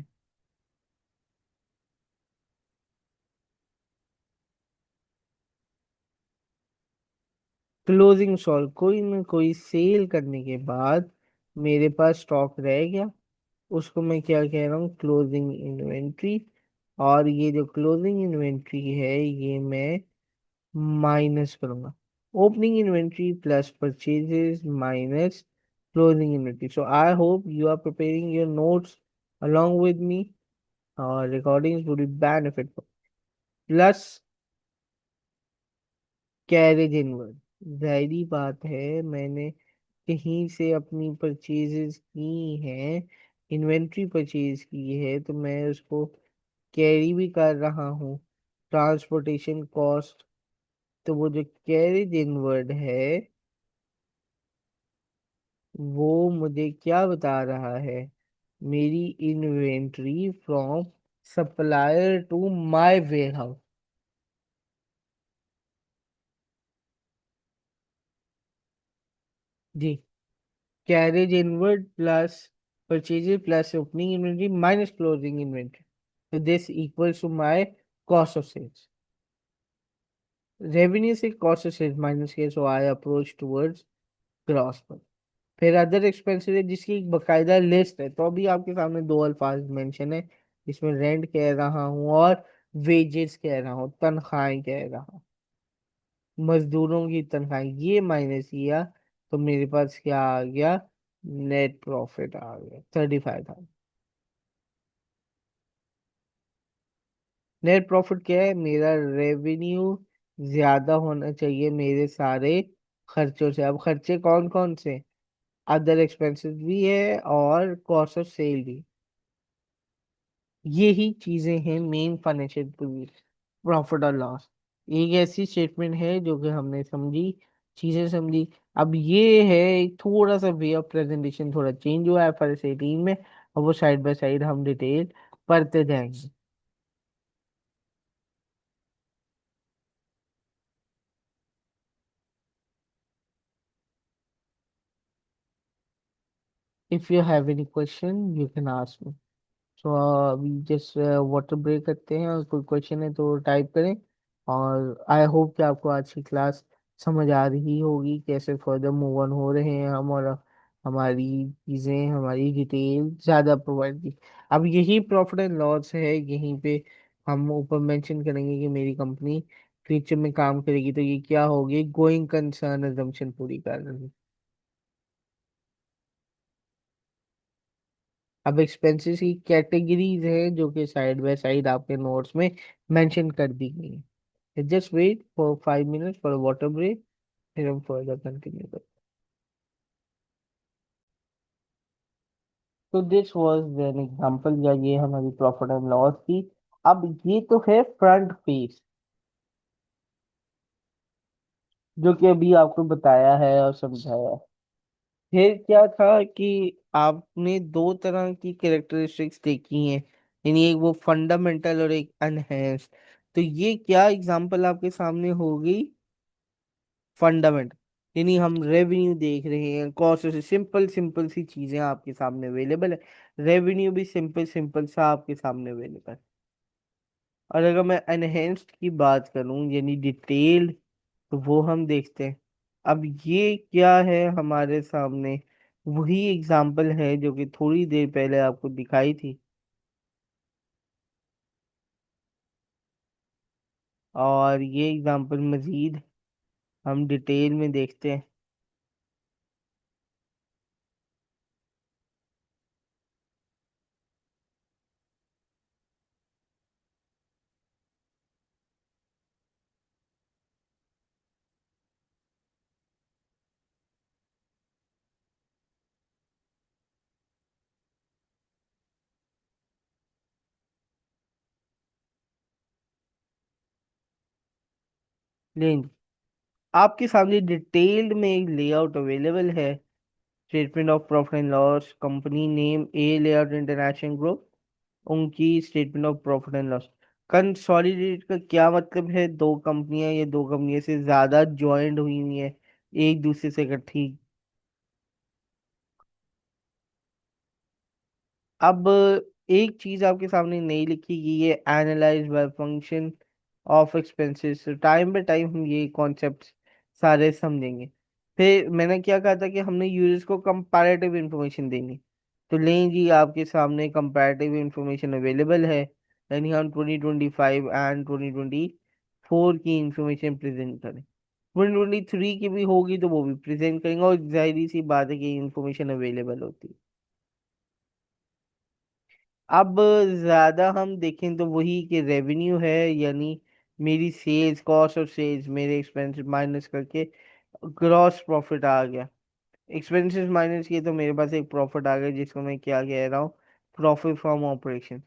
S1: क्लोजिंग स्टॉक, कोई ना कोई सेल करने के बाद मेरे पास स्टॉक रह गया, उसको मैं क्या कह रहा हूँ, क्लोजिंग इन्वेंट्री। और ये जो क्लोजिंग इन्वेंट्री है ये मैं माइनस करूंगा, opening inventory plus purchases minus closing inventory. So I hope you are preparing your notes along with me, और recordings would be benefit। Plus carriage inward, जाहिर बात है मैंने कहीं से अपनी परचेजेस की हैं, इन्वेंट्री परचेज की है, तो मैं उसको कैरी भी कर रहा हूँ, ट्रांसपोर्टेशन कॉस्ट। तो वो जो कैरेज इनवर्ड है वो मुझे क्या बता रहा है, मेरी inventory from supplier to my ware. जी, carriage inward plus purchases plus opening inventory minus closing inventory, तो this equals to my cost of sales. Revenue से कॉस्ट ऑफ सेल्स माइनस किया, so I approach towards gross पर। फिर other expenses है जिसकी एक बकायदा लिस्ट है, तो अभी आपके सामने दो अल्फाज मेंशन है, इसमें रेंट कह रहा हूँ और वेजेस कह रहा हूँ, तनख्वाहें कह रहा हूँ, मजदूरों की तनख्वाह, ये माइनस किया तो मेरे पास क्या आ गया, नेट प्रॉफिट आ गया 35,000। नेट प्रॉफिट क्या है, मेरा रेवेन्यू ज्यादा होना चाहिए मेरे सारे खर्चों से। अब खर्चे कौन कौन से, अदर एक्सपेंसेस भी है और कॉस्ट ऑफ सेल भी। यही चीजें हैं मेन फाइनेंशियल प्रॉफिट और लॉस। एक ऐसी स्टेटमेंट है जो कि हमने समझी, चीजें समझी। अब ये है एक थोड़ा सा वे ऑफ प्रेजेंटेशन थोड़ा चेंज हुआ है IFRS 18 में, और वो साइड बाय साइड हम डिटेल पढ़ते जाएंगे। If you have any question you can ask. So अभी जस्ट वाटर ब्रेक करते हैं, और कोई क्वेश्चन है तो टाइप करें। और आई होप कि आपको आज की क्लास समझ आ रही होगी, कैसे फर्दर मूव ऑन हो रहे हैं हम, और हमारी चीज़ें हमारी डिटेल ज़्यादा प्रोवाइड की। अब यही प्रॉफिट एंड लॉस है, यहीं पे हम ऊपर मेंशन करेंगे कि मेरी कंपनी फ्यूचर में काम करेगी, तो ये क्या होगी, गोइंग कंसर्न अजम्पशन पूरी कर रही है। अब एक्सपेंसेस की कैटेगरीज है जो कि साइड बाय साइड आपके नोट्स में मेंशन कर दी गई है। Just wait for 5 minutes for water break, फिर हम फर्दर कंटिन्यू करते हैं। तो दिस वाज एन एग्जांपल, या ये हमारी प्रॉफिट एंड लॉस की। अब ये तो है फ्रंट पेज, जो कि अभी आपको बताया है और समझाया है। फिर क्या था कि आपने दो तरह की कैरेक्टरिस्टिक्स देखी हैं, यानी एक वो फंडामेंटल और एक अनहेंस्ड। तो ये क्या एग्जांपल आपके सामने होगी, फंडामेंट, यानी हम रेवेन्यू देख रहे हैं, कॉस्ट से सिंपल सिंपल सी चीजें आपके सामने अवेलेबल है, रेवेन्यू भी सिंपल सिंपल सा आपके सामने अवेलेबल है। और अगर मैं एनहेंस्ड की बात करूं यानी डिटेल्ड, तो वो हम देखते हैं। अब ये क्या है हमारे सामने, वही एग्जाम्पल है जो कि थोड़ी देर पहले आपको दिखाई थी, और ये एग्जाम्पल मजीद हम डिटेल में देखते हैं। लेंगे। आपके सामने डिटेल्ड में एक लेआउट अवेलेबल है। Statement of profit and loss, company name a layout international group, उनकी statement of profit and loss. Consolidate का क्या मतलब है? दो कंपनियां या दो कंपनियों से ज्यादा ज्वाइंट हुई हुई है, एक दूसरे से इकट्ठी। अब एक चीज आपके सामने नहीं लिखी गई है, analyse by function of expenses. Time by time हम ये कॉन्सेप्ट सारे समझेंगे। फिर मैंने क्या कहा था कि हमने यूजर्स को कंपैरेटिव इंफॉर्मेशन देनी। तो लें जी, आपके सामने कंपैरेटिव इंफॉर्मेशन अवेलेबल है, यानी हम 2025 एंड 2024 की इंफॉर्मेशन प्रेजेंट करें। 2023 की भी होगी तो वो भी प्रेजेंट करेंगे, और जाहिर सी बात है कि इंफॉर्मेशन अवेलेबल होती है। अब ज्यादा हम देखें तो वही कि रेवेन्यू है, यानी मेरी सेल्स, कॉस्ट ऑफ सेल्स, मेरे एक्सपेंसेस माइनस करके ग्रॉस प्रॉफिट आ गया। एक्सपेंसेस माइनस किए तो मेरे पास एक प्रॉफिट आ गया, जिसको मैं क्या कह रहा हूँ, प्रॉफिट फ्रॉम ऑपरेशन।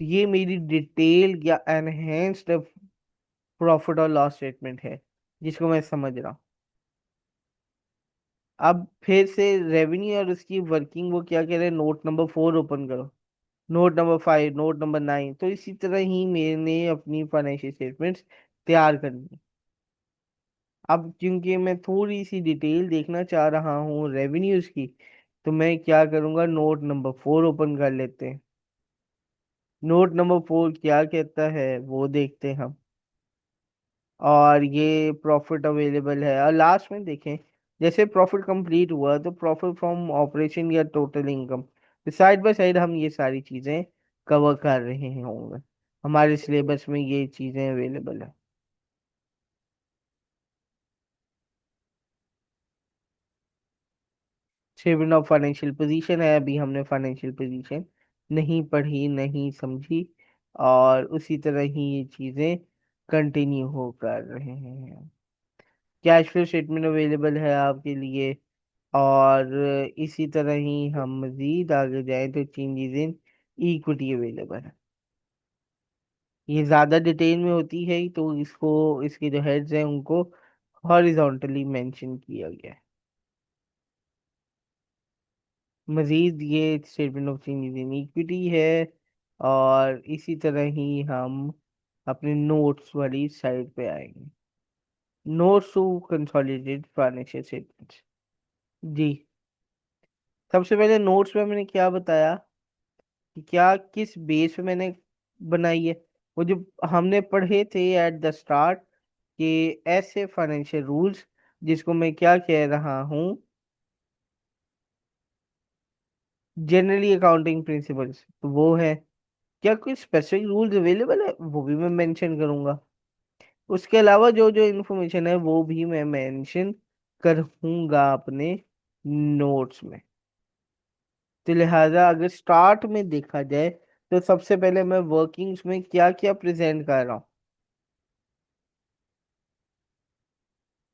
S1: ये मेरी डिटेल या एनहेंस्ड प्रॉफिट और लॉस स्टेटमेंट है, जिसको मैं समझ रहा हूँ। अब फिर से रेवेन्यू और उसकी वर्किंग वो क्या कह रहे हैं, नोट नंबर 4 ओपन करो, नोट नंबर 5, नोट नंबर 9। तो इसी तरह ही मैंने अपनी फाइनेंशियल स्टेटमेंट्स तैयार करनी है। अब क्योंकि मैं थोड़ी सी डिटेल देखना चाह रहा हूँ रेवेन्यूज की, तो मैं क्या करूँगा, नोट नंबर 4 ओपन कर लेते हैं। नोट नंबर 4 क्या कहता है वो देखते हैं हम। और ये प्रॉफिट अवेलेबल है, और लास्ट में देखें, जैसे प्रॉफिट कंप्लीट हुआ तो प्रॉफिट फ्रॉम ऑपरेशन या total income, side by side हम ये सारी चीजें कवर कर रहे होंगे। हमारे सिलेबस में ये चीजें अवेलेबल है। स्टेटमेंट ऑफ फाइनेंशियल पोजीशन है, अभी हमने फाइनेंशियल पोजीशन नहीं पढ़ी, नहीं समझी, और उसी तरह ही ये चीजें कंटिन्यू हो कर रहे हैं। कैश फ्लो स्टेटमेंट अवेलेबल है आपके लिए। और इसी तरह ही हम मजीद आगे जाएं तो चेंजेस इन इक्विटी अवेलेबल है। ये ज़्यादा डिटेल में होती है, तो इसको, इसके जो हेड्स हैं उनको हॉरिजॉन्टली मेंशन किया गया है। मजीद ये statement of changes in equity है। और इसी तरह ही हम अपने नोट्स वाली साइड पे आएंगे। Notes to consolidated financial statements. जी, सबसे पहले नोट्स में मैंने क्या बताया कि क्या किस बेस पे मैंने बनाई है। वो जो हमने पढ़े थे एट द स्टार्ट, कि ऐसे फाइनेंशियल रूल्स जिसको मैं क्या कह रहा हूँ, जनरली अकाउंटिंग प्रिंसिपल्स, तो वो है। क्या कोई स्पेसिफिक रूल्स अवेलेबल है, वो भी मैं मेंशन करूंगा। उसके अलावा जो जो इन्फॉर्मेशन है वो भी मैं मेंशन करूंगा अपने नोट्स में। तो लिहाजा अगर स्टार्ट में देखा जाए तो सबसे पहले मैं वर्किंग्स में क्या क्या प्रेजेंट कर रहा हूँ,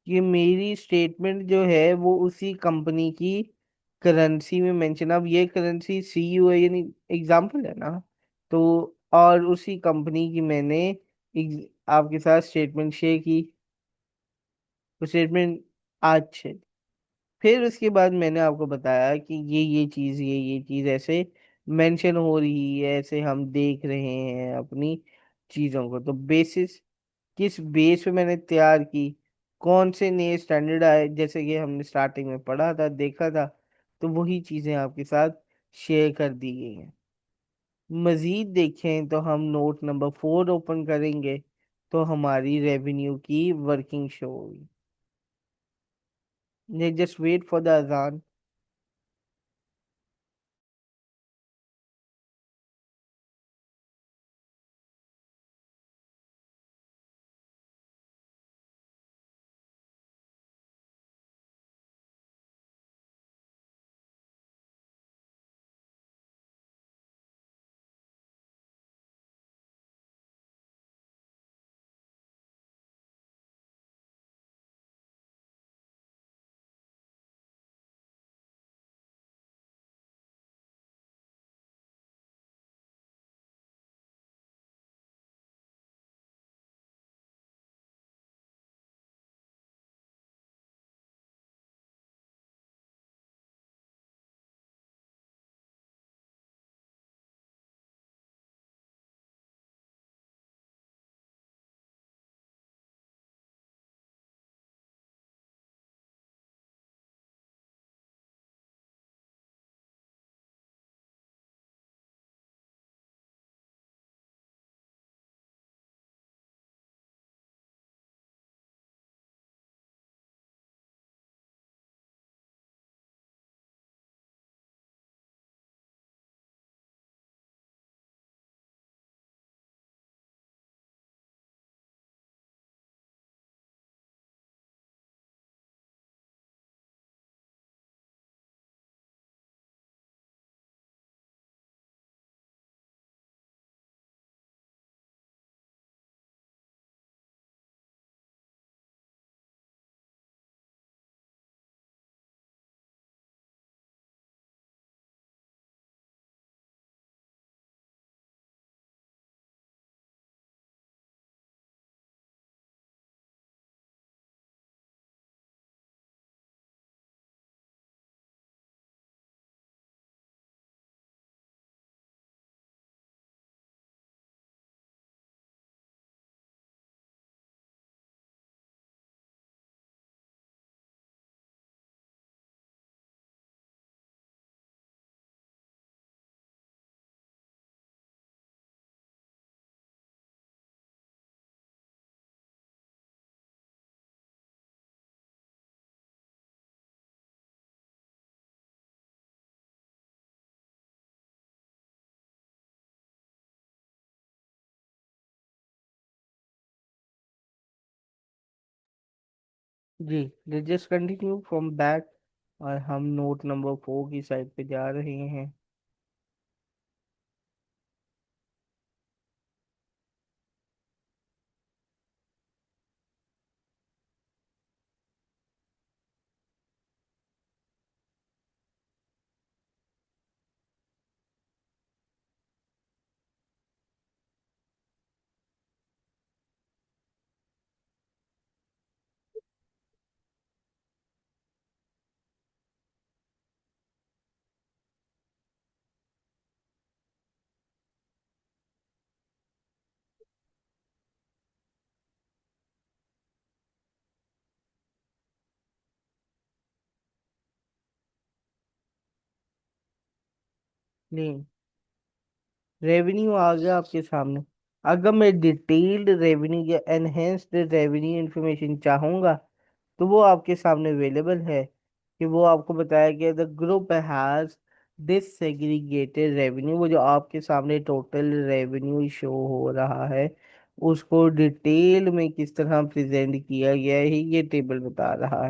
S1: कि मेरी स्टेटमेंट जो है वो उसी कंपनी की करेंसी में मेंशन। अब ये करेंसी सीयू है, यानी एग्जांपल है ना। तो और उसी कंपनी की मैंने आपके साथ स्टेटमेंट शेयर की, वो स्टेटमेंट आज है। फिर उसके बाद मैंने आपको बताया कि ये चीज़, ये चीज़ ऐसे मेंशन हो रही है, ऐसे हम देख रहे हैं अपनी चीज़ों को। तो बेसिस, किस बेस पे मैंने तैयार की, कौन से नए स्टैंडर्ड आए, जैसे कि हमने स्टार्टिंग में पढ़ा था, देखा था, तो वही चीज़ें आपके साथ शेयर कर दी गई हैं। मजीद देखें तो हम नोट नंबर 4 ओपन करेंगे, तो हमारी रेवेन्यू की वर्किंग शो होगी। जस्ट वेट फॉर द अजान। जी, जस्ट कंटिन्यू फ्रॉम बैक। और हम नोट नंबर 4 की साइड पे जा रहे हैं। नहीं, रेवेन्यू आ गया आपके सामने। अगर मैं डिटेल्ड रेवेन्यू या एनहेंस्ड रेवेन्यू इंफॉर्मेशन चाहूंगा, तो वो आपके सामने अवेलेबल है। कि वो आपको बताया गया, the group has this segregated revenue. वो जो आपके सामने टोटल रेवेन्यू शो हो रहा है, उसको डिटेल में किस तरह प्रेजेंट किया गया है, ये टेबल बता रहा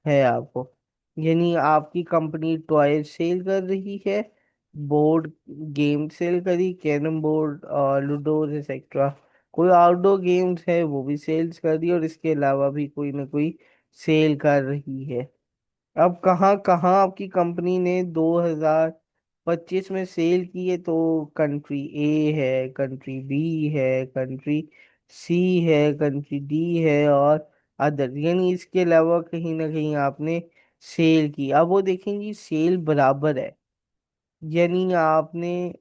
S1: है आपको। यानी आपकी कंपनी टॉय सेल कर रही है, बोर्ड गेम सेल करी, कैरम बोर्ड और लूडो एक्सेट्रा। कोई आउटडोर गेम्स है वो भी सेल्स कर दी, और इसके अलावा भी कोई ना कोई सेल कर रही है। अब कहाँ कहाँ आपकी कंपनी ने 2025 में सेल की है, तो कंट्री ए है, कंट्री बी है, कंट्री सी है, कंट्री डी है, और अदर। यानी इसके अलावा कहीं ना कहीं आपने सेल की। अब वो देखेंगे सेल बराबर है। यानी आपने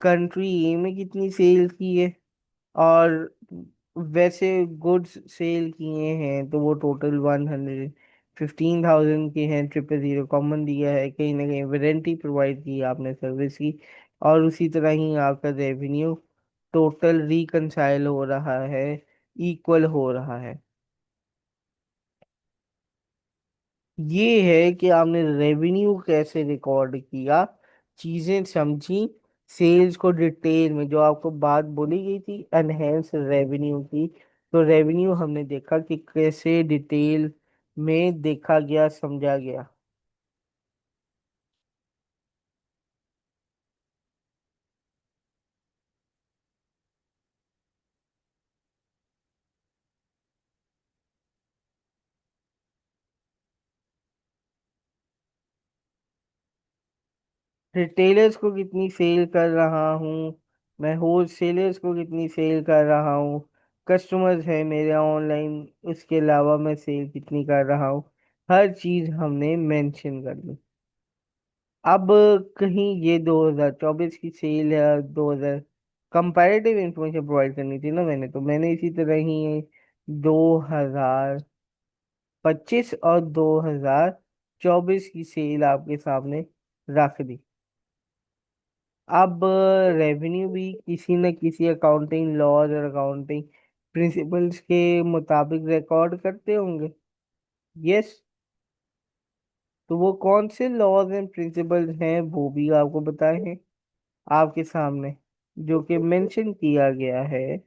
S1: कंट्री ए में कितनी सेल की है, और वैसे गुड्स सेल किए हैं, तो वो टोटल 115,000 के हैं। 000 कॉमन दिया है, कहीं ना कहीं वारंटी प्रोवाइड की आपने सर्विस की। और उसी तरह ही आपका रेवेन्यू टोटल रिकनसाइल हो रहा है, इक्वल हो रहा है। ये है कि आपने रेवेन्यू कैसे रिकॉर्ड किया, चीजें समझी। सेल्स को डिटेल में, जो आपको बात बोली गई थी एनहेंस रेवेन्यू की, तो रेवेन्यू हमने देखा कि कैसे डिटेल में देखा गया, समझा गया। रिटेलर्स को कितनी सेल कर रहा हूँ, मैं होल सेलर्स को कितनी सेल कर रहा हूँ, कस्टमर्स है मेरे ऑनलाइन, उसके अलावा मैं सेल कितनी कर रहा हूँ, हर चीज हमने मेंशन कर ली। अब कहीं ये 2024 की सेल है, 2000 कंपैरेटिव इंफॉर्मेशन प्रोवाइड करनी थी ना मैंने, तो मैंने इसी तरह ही 2025 और 2024 की सेल आपके सामने रख दी। अब रेवेन्यू भी किसी न किसी अकाउंटिंग लॉज और अकाउंटिंग प्रिंसिपल्स के मुताबिक रिकॉर्ड करते होंगे। यस। तो वो कौन से लॉज एंड प्रिंसिपल्स हैं वो भी आपको बताए हैं आपके सामने, जो कि मेंशन किया गया है।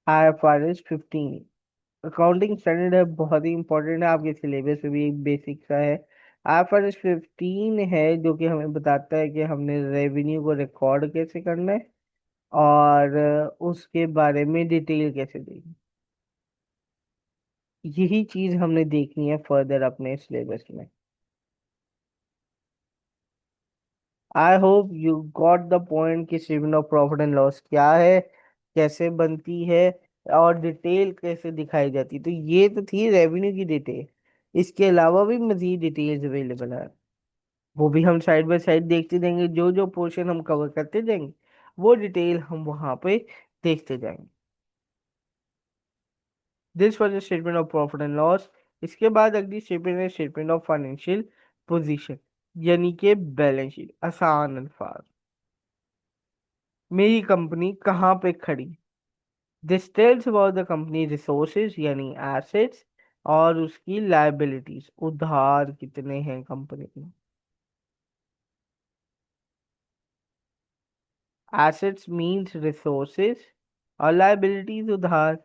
S1: IFRS 15 अकाउंटिंग स्टैंडर्ड है, बहुत ही इंपॉर्टेंट है, आपके सिलेबस में भी एक बेसिक सा है। IFRS 15 है जो कि हमें बताता है कि हमने रेवेन्यू को रिकॉर्ड कैसे करना है, और उसके बारे में डिटेल कैसे देनी। यही चीज हमने देखनी है फर्दर अपने सिलेबस में। I hope you got the point कि statement of profit and loss क्या है, कैसे बनती है, और डिटेल कैसे दिखाई जाती है। तो ये तो थी रेवेन्यू की डिटेल। इसके अलावा भी मजीद डिटेल्स अवेलेबल है, वो भी हम साइड बाय साइड देखते जाएंगे। जो जो पोर्शन हम कवर करते जाएंगे, वो डिटेल हम वहां पे देखते जाएंगे। This was statement of profit and loss. इसके बाद अगली स्टेटमेंट है स्टेटमेंट ऑफ फाइनेंशियल पोजीशन, यानी कि बैलेंस शीट। आसान अल्फाज, मेरी कंपनी कहाँ पे खड़ी। This tells about the company resources यानी एसेट्स, और उसकी लाइबिलिटीज, उधार कितने हैं कंपनी में। एसेट्स मीन्स रिसोर्सेज और लाइबिलिटीज उधार।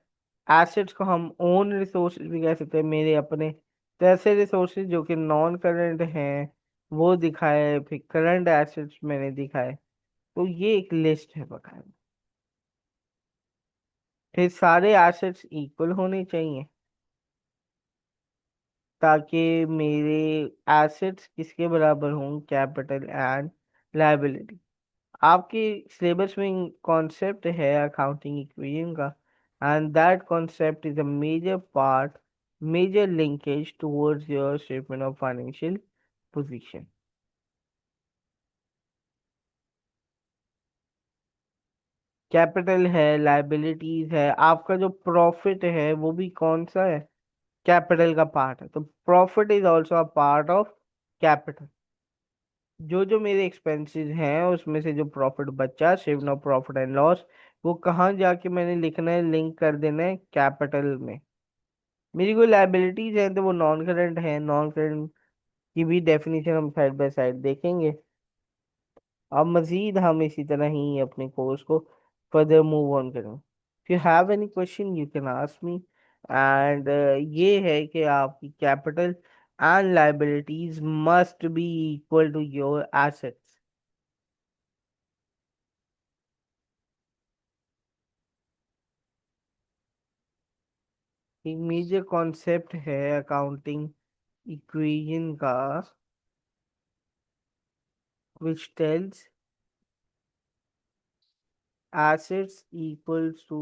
S1: एसेट्स को हम ओन रिसोर्सेज भी कह सकते हैं, मेरे अपने। तो ऐसे रिसोर्सेज जो कि नॉन करंट हैं वो दिखाए, फिर करंट एसेट्स मैंने दिखाए। तो ये एक लिस्ट है बकाया। फिर सारे एसेट्स इक्वल होने चाहिए ताकि मेरे एसेट्स किसके बराबर हों, कैपिटल एंड लायबिलिटी। आपके सिलेबस में कॉन्सेप्ट है अकाउंटिंग इक्वेशन का, and that concept is a major part, major linkage towards your statement of financial position. Capital है, लायबिलिटीज है, आपका जो प्रॉफिट है वो भी कौन सा है, कैपिटल का पार्ट है। तो profit is also a part of capital. जो जो मेरे एक्सपेंसेस हैं उसमें से जो प्रॉफिट बचा, statement of profit and loss, वो कहाँ जाके मैंने लिखना है, लिंक कर देना है कैपिटल में। मेरी कोई लाइबिलिटीज है तो वो नॉन करंट है, नॉन करंट की भी डेफिनेशन हम साइड बाय साइड देखेंगे। अब मजीद हम इसी तरह ही अपने कोर्स को फर्दर मूव ऑन करें। If you have any question you can ask me. And ये है कि आपकी capital and liabilities must be equal to your assets. एक मेजर कॉन्सेप्ट है अकाउंटिंग इक्वेशन का which tells assets equals to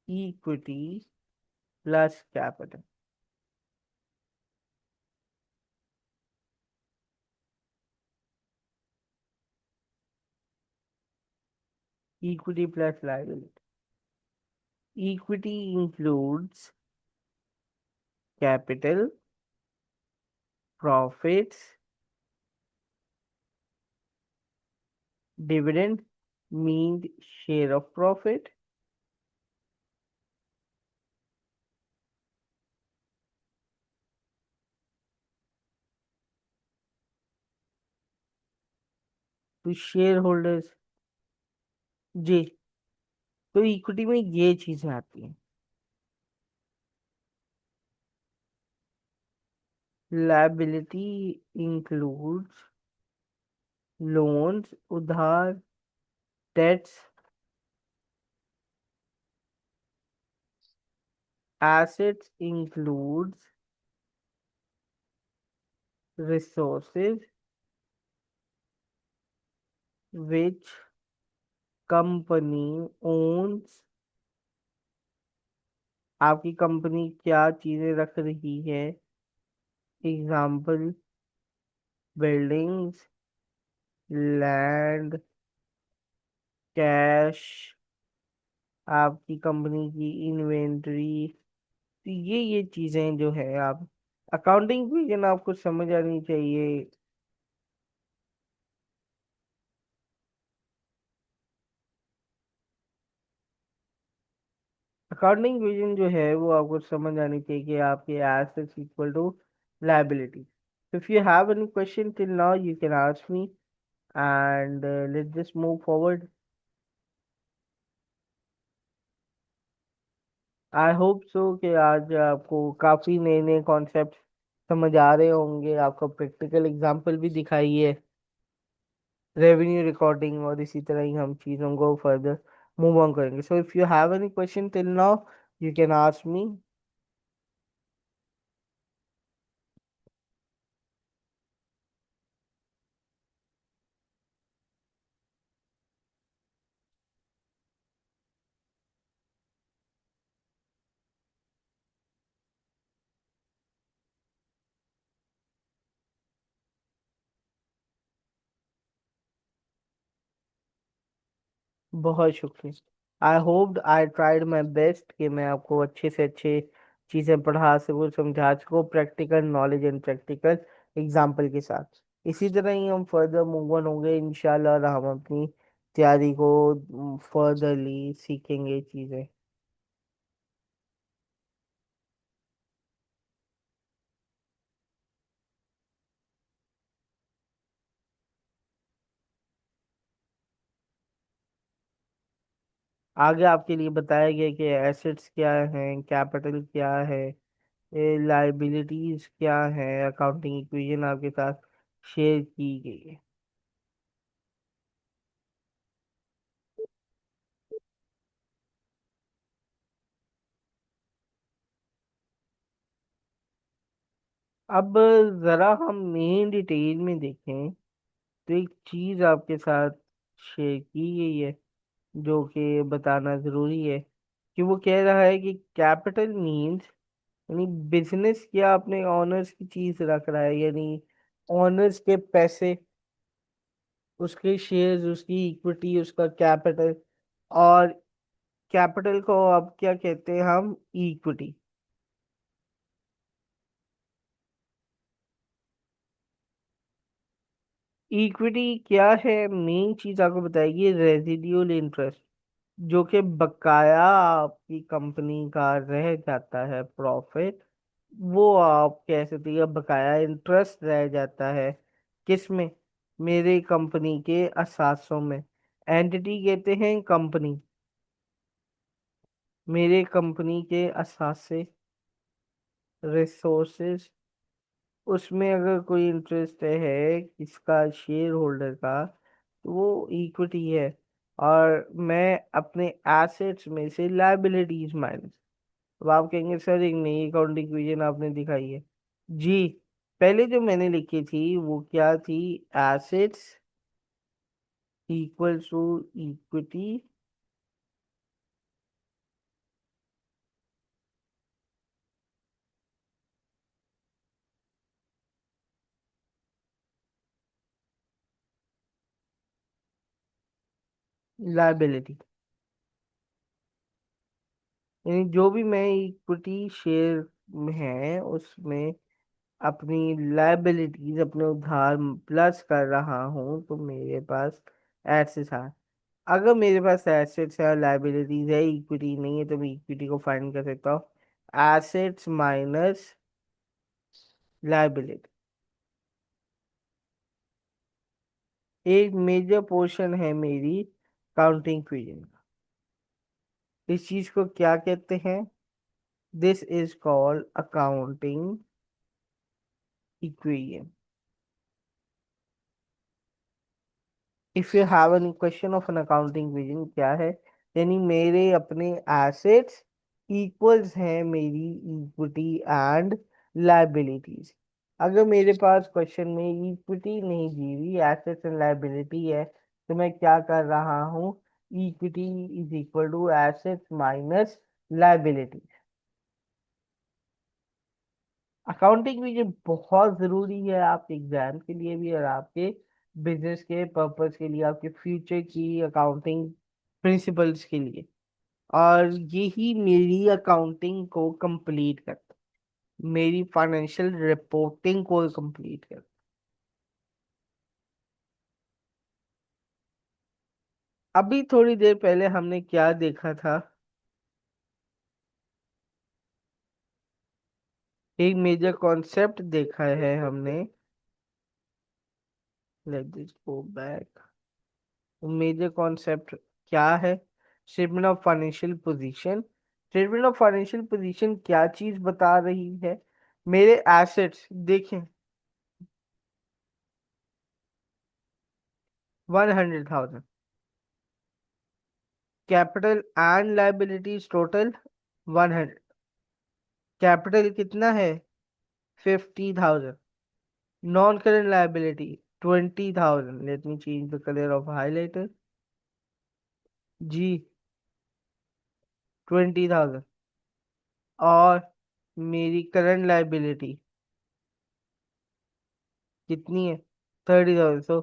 S1: equity plus capital. Equity plus liability. Equity includes capital, profits, dividend means share of profit, to shareholders। जी, तो equity में ये चीजें आती हैं। Liability includes loans, उधार, debts। Assets includes resources which company owns। आपकी company क्या चीजें रख रही है, एग्जाम्पल बिल्डिंग्स, लैंड, कैश, आपकी कंपनी की इन्वेंटरी। तो ये चीजें जो है आप अकाउंटिंग विजन आपको समझ आनी चाहिए। अकाउंटिंग विजन जो है वो आपको समझ आनी चाहिए कि आपके assets equal to liability. If you have any question till now you can ask me, and let's just move forward. I hope so कि आज आपको काफी नए नए कॉन्सेप्ट समझ आ रहे होंगे। आपको प्रैक्टिकल एग्जांपल भी दिखाई है, रेवेन्यू रिकॉर्डिंग, और इसी तरह ही हम चीज़ों को फर्दर मूव ऑन करेंगे। So if you have any question till now you can ask me. बहुत शुक्रिया। आई hope I tried my best कि मैं आपको अच्छे से अच्छे चीज़ें पढ़ा सकूँ, समझा सकूँ, practical knowledge and practical example के साथ। इसी तरह ही हम फर्दर मूव ऑन होंगे इंशाल्लाह, और हम अपनी तैयारी को फर्दरली सीखेंगे चीज़ें। आगे आपके लिए बताया गया कि एसेट्स क्या हैं, कैपिटल क्या है, लाइबिलिटीज क्या है, अकाउंटिंग इक्वेशन आपके साथ शेयर की गई है। अब जरा हम मेन डिटेल में देखें तो एक चीज आपके साथ शेयर की गई है जो कि बताना जरूरी है कि वो कह रहा है कि कैपिटल मींस यानी बिजनेस क्या अपने ऑनर्स की चीज रख रहा है, यानी ऑनर्स के पैसे, उसके शेयर्स, उसकी इक्विटी, उसका कैपिटल। और कैपिटल को अब क्या कहते हैं हम? इक्विटी। इक्विटी क्या है? मेन चीज आपको बताएगी रेजिडियल इंटरेस्ट, जो कि बकाया आपकी कंपनी का रह जाता है प्रॉफिट। वो आप कह सकते हैं बकाया इंटरेस्ट रह जाता है। किस में? मेरे कंपनी के असासों में। एंटिटी कहते हैं कंपनी, मेरे कंपनी के असासे, रिसोर्सेज, उसमें अगर कोई इंटरेस्ट है किसका? शेयर होल्डर का, तो वो इक्विटी है। और मैं अपने एसेट्स में से लाइबिलिटीज माइनस। अब आप कहेंगे सर एक नई अकाउंटिंग इक्वेशन आपने दिखाई है। जी, पहले जो मैंने लिखी थी वो क्या थी? Assets equal to equity, liability. यानी जो भी मैं इक्विटी शेयर में है उसमें अपनी लाइबिलिटीज, अपने उधार प्लस कर रहा हूँ, तो मेरे पास एसेट्स है। अगर मेरे पास एसेट्स है और लाइबिलिटीज है, इक्विटी नहीं है, तो मैं इक्विटी को फाइंड कर सकता हूँ। एसेट्स माइनस लाइबिलिटी एक मेजर पोर्शन है मेरी काउंटिंग इक्वेशन का। इस चीज को क्या कहते हैं? This is called accounting equation. If you have any question of an accounting vision, क्या है? यानी मेरे अपने एसेट्स इक्वल्स हैं मेरी इक्विटी एंड लाइबिलिटीज। अगर मेरे पास क्वेश्चन में इक्विटी नहीं दी हुई, एसेट्स एंड लाइबिलिटी है, तो मैं क्या कर रहा हूँ? Equity is equal to assets minus liability. Accounting भी ये बहुत जरूरी है आपके एग्जाम के लिए भी और आपके बिजनेस के पर्पस के लिए, आपके फ्यूचर की अकाउंटिंग प्रिंसिपल्स के लिए। और यही मेरी अकाउंटिंग को कंप्लीट करता, मेरी फाइनेंशियल रिपोर्टिंग को कंप्लीट करता। अभी थोड़ी देर पहले हमने क्या देखा था? एक मेजर कॉन्सेप्ट देखा है हमने। Let this go back. Major concept क्या है? Statement of financial position. Statement of financial position क्या चीज बता रही है? मेरे एसेट्स देखें, 100,000। Capital and liabilities total 100। Capital कितना है? 50,000। Non current liability 20,000। Let me change the colour of highlighter. जी, 20,000। और मेरी करंट लाइबिलिटी कितनी है? 30,000। So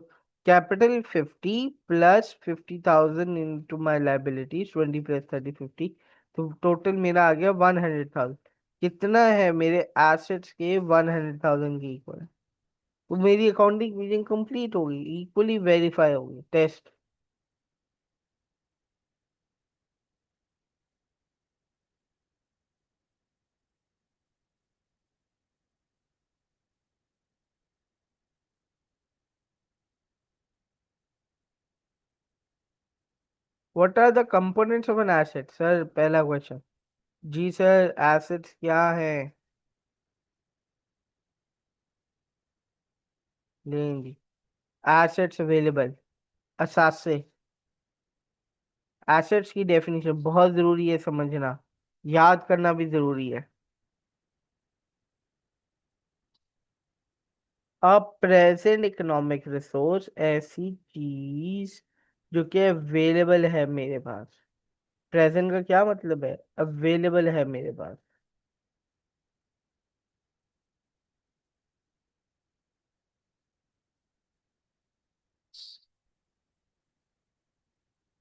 S1: capital 50 plus 50,000 into my liabilities 20 plus 30 50। तो टोटल मेरा आ गया 100,000। कितना है मेरे एसेट्स के? 100,000 के इक्वल। तो मेरी अकाउंटिंग रीडिंग कंप्लीट होगी, इक्वली वेरीफाई होगी, test. What are the components of an asset, sir पहला क्वेश्चन। जी सर, एसेट्स क्या है? लेंगी। एसेट्स अवेलेबल, असासे। एसेट्स की डेफिनेशन बहुत जरूरी है समझना, याद करना भी जरूरी है। अ प्रेजेंट इकोनॉमिक रिसोर्स, ऐसी चीज जो कि अवेलेबल है मेरे पास। प्रेजेंट का क्या मतलब है? अवेलेबल है मेरे पास।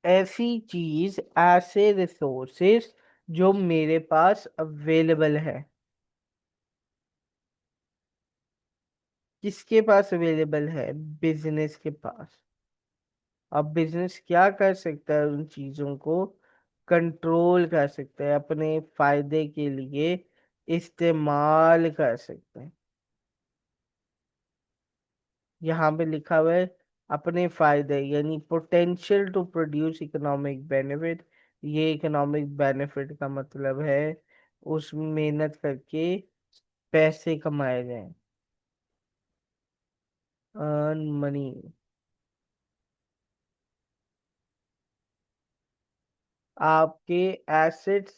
S1: ऐसी चीज, ऐसे रिसोर्सेस जो मेरे पास अवेलेबल है। किसके पास अवेलेबल है? बिजनेस के पास। अब बिजनेस क्या कर सकता है? उन चीजों को कंट्रोल कर सकता है, अपने फायदे के लिए इस्तेमाल कर सकते हैं। यहाँ पे लिखा हुआ है अपने फायदे, यानी potential to produce economic benefit. ये इकोनॉमिक बेनिफिट का मतलब है उस मेहनत करके पैसे कमाए जाएं। Earn money. आपके एसेट्स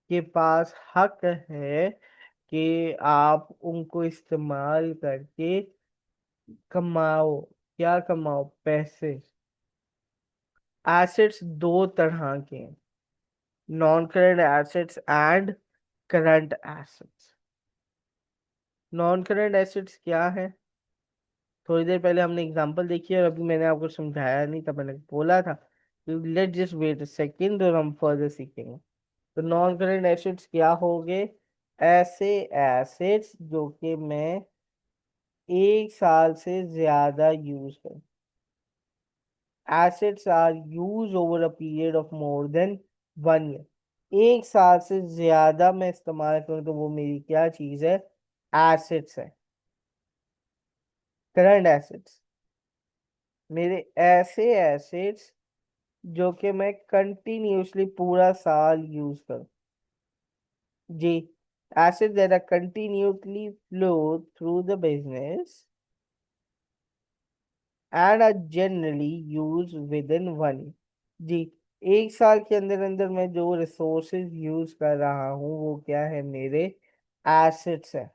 S1: के पास हक है कि आप उनको इस्तेमाल करके कमाओ। क्या कमाओ? पैसे। एसेट्स दो तरह के हैं, non current assets and current assets. Non current assets क्या है? थोड़ी देर पहले हमने एग्जांपल देखी और अभी मैंने आपको समझाया नहीं था, मैंने बोला था let just wait a second और हम फर्दर सीखेंगे। तो नॉन करंट एसेट्स क्या हो गए? ऐसे एसेट्स जो कि मैं एक साल से ज्यादा यूज कर। Assets are use over a period of more than 1 year. एक साल से ज्यादा मैं इस्तेमाल करूँ तो वो मेरी क्या चीज है? एसेट्स है। करंट एसेट्स मेरे ऐसे एसेट्स जो कि मैं कंटिन्यूअसली पूरा साल यूज करूँ। जी, assets that are continuously flow through the business and are generally used within 1 year। जी, एक साल के अंदर अंदर मैं जो रिसोर्सेज यूज कर रहा हूँ वो क्या है? मेरे एसेट्स है,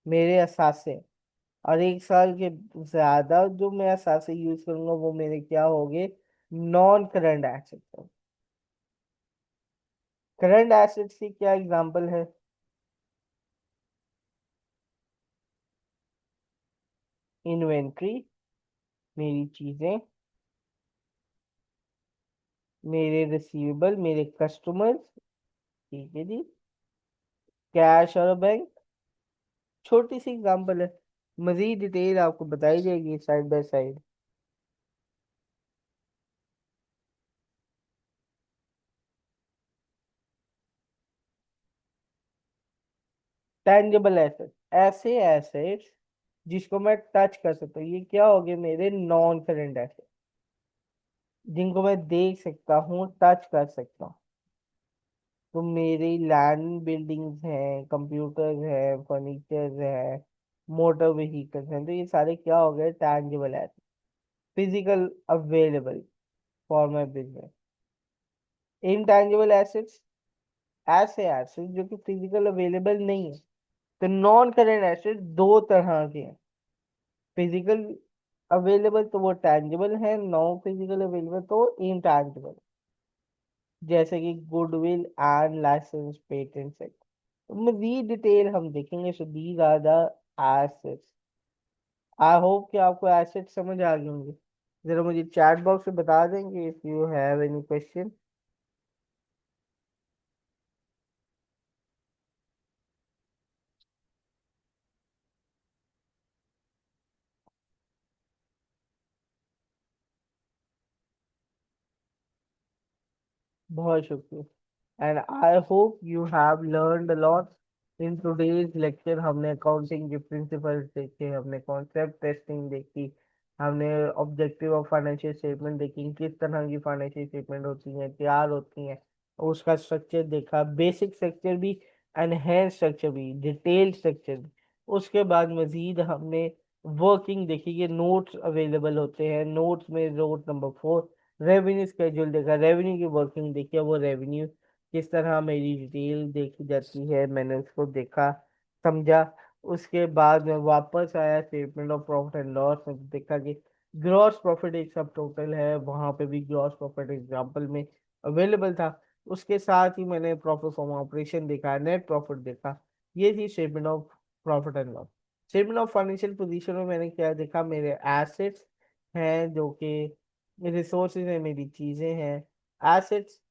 S1: मेरे असासे। और एक साल के ज्यादा जो मैं असासे यूज करूंगा वो मेरे क्या होंगे? Non current assets. Current assets की क्या एग्जांपल है? इन्वेंट्री, मेरी चीजें, मेरे रिसीवेबल, मेरे कस्टमर्स। ठीक है जी। कैश और बैंक, छोटी सी एग्जांपल है, मजीद डिटेल आपको बताई जाएगी side by side. Tangible asset, ऐसे एसेट्स जिसको मैं टच कर सकता हूँ, ये क्या हो गए? मेरे नॉन करेंट एसेट, जिनको मैं देख सकता हूँ, टच कर सकता हूँ। तो मेरी लैंड बिल्डिंग्स हैं, कंप्यूटर्स हैं, फर्नीचर्स हैं, मोटर व्हीकल्स हैं, तो ये सारे क्या हो गए? Tangible asset, physical available for my business. Intangible assets, ऐसे एसेट्स जो कि फिजिकल अवेलेबल नहीं है। तो नॉन करेंट एसेट दो तरह के हैं, फिजिकल अवेलेबल तो वो टैंजिबल है, नॉन फिजिकल अवेलेबल तो इनटैंजिबल। जैसे कि goodwill and licence, patent act. तो मजीद डिटेल हम देखेंगे। So these are the assets. I hope कि आपको एसेट समझ आ गए होंगे। जरा मुझे चैट बॉक्स में बता देंगे if you have any question. बहुत शुक्रिया and I hope you have learned a lot in today's lecture. हमने अकाउंटिंग के प्रिंसिपल्स देखे, हमने कॉन्सेप्ट टेस्टिंग देखी, हमने ऑब्जेक्टिव ऑफ फाइनेंशियल स्टेटमेंट देखी, किस तरह की फाइनेंशियल स्टेटमेंट होती हैं, तैयार होती हैं, उसका स्ट्रक्चर देखा, बेसिक स्ट्रक्चर भी, एनहेंस स्ट्रक्चर भी, डिटेल स्ट्रक्चर भी। उसके बाद मजीद हमने वर्किंग देखी कि नोट्स अवेलेबल होते हैं, नोट्स में नोट नंबर 4 रेवेन्यू स्केड्यूल देखा, रेवेन्यू की वर्किंग देखी, वो रेवेन्यू किस तरह मेरी डिटेल देखी जाती है, मैंने उसको देखा, समझा। उसके बाद में वापस आया statement of profit and loss में, देखा कि ग्रॉस प्रॉफिट एक सब टोटल है, वहां पे भी ग्रॉस प्रॉफिट एग्जांपल में अवेलेबल था। उसके साथ ही मैंने प्रॉफिट फ्रॉम ऑपरेशन देखा, नेट प्रॉफिट देखा। ये थी statement of profit and loss. Statement of financial position में मैंने क्या देखा, मेरे एसेट्स हैं जो कि रिसोर्सेज है, मेरी चीजें हैं, एसेट्स।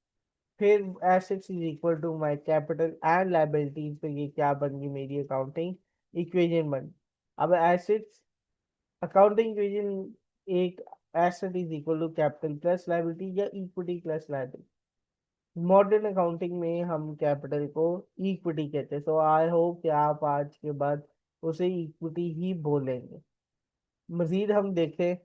S1: फिर assets is equal to my capital and liabilities, पे ये क्या बन गई, मेरी अकाउंटिंग इक्वेशन बन। अब एसेट्स अकाउंटिंग इक्वेशन एक, asset is equal to capital plus liability या equity plus liability. Modern accounting में हम कैपिटल को इक्विटी कहते हैं, सो आई होप कि आप आज के बाद उसे इक्विटी ही बोलेंगे। मजीद हम देखें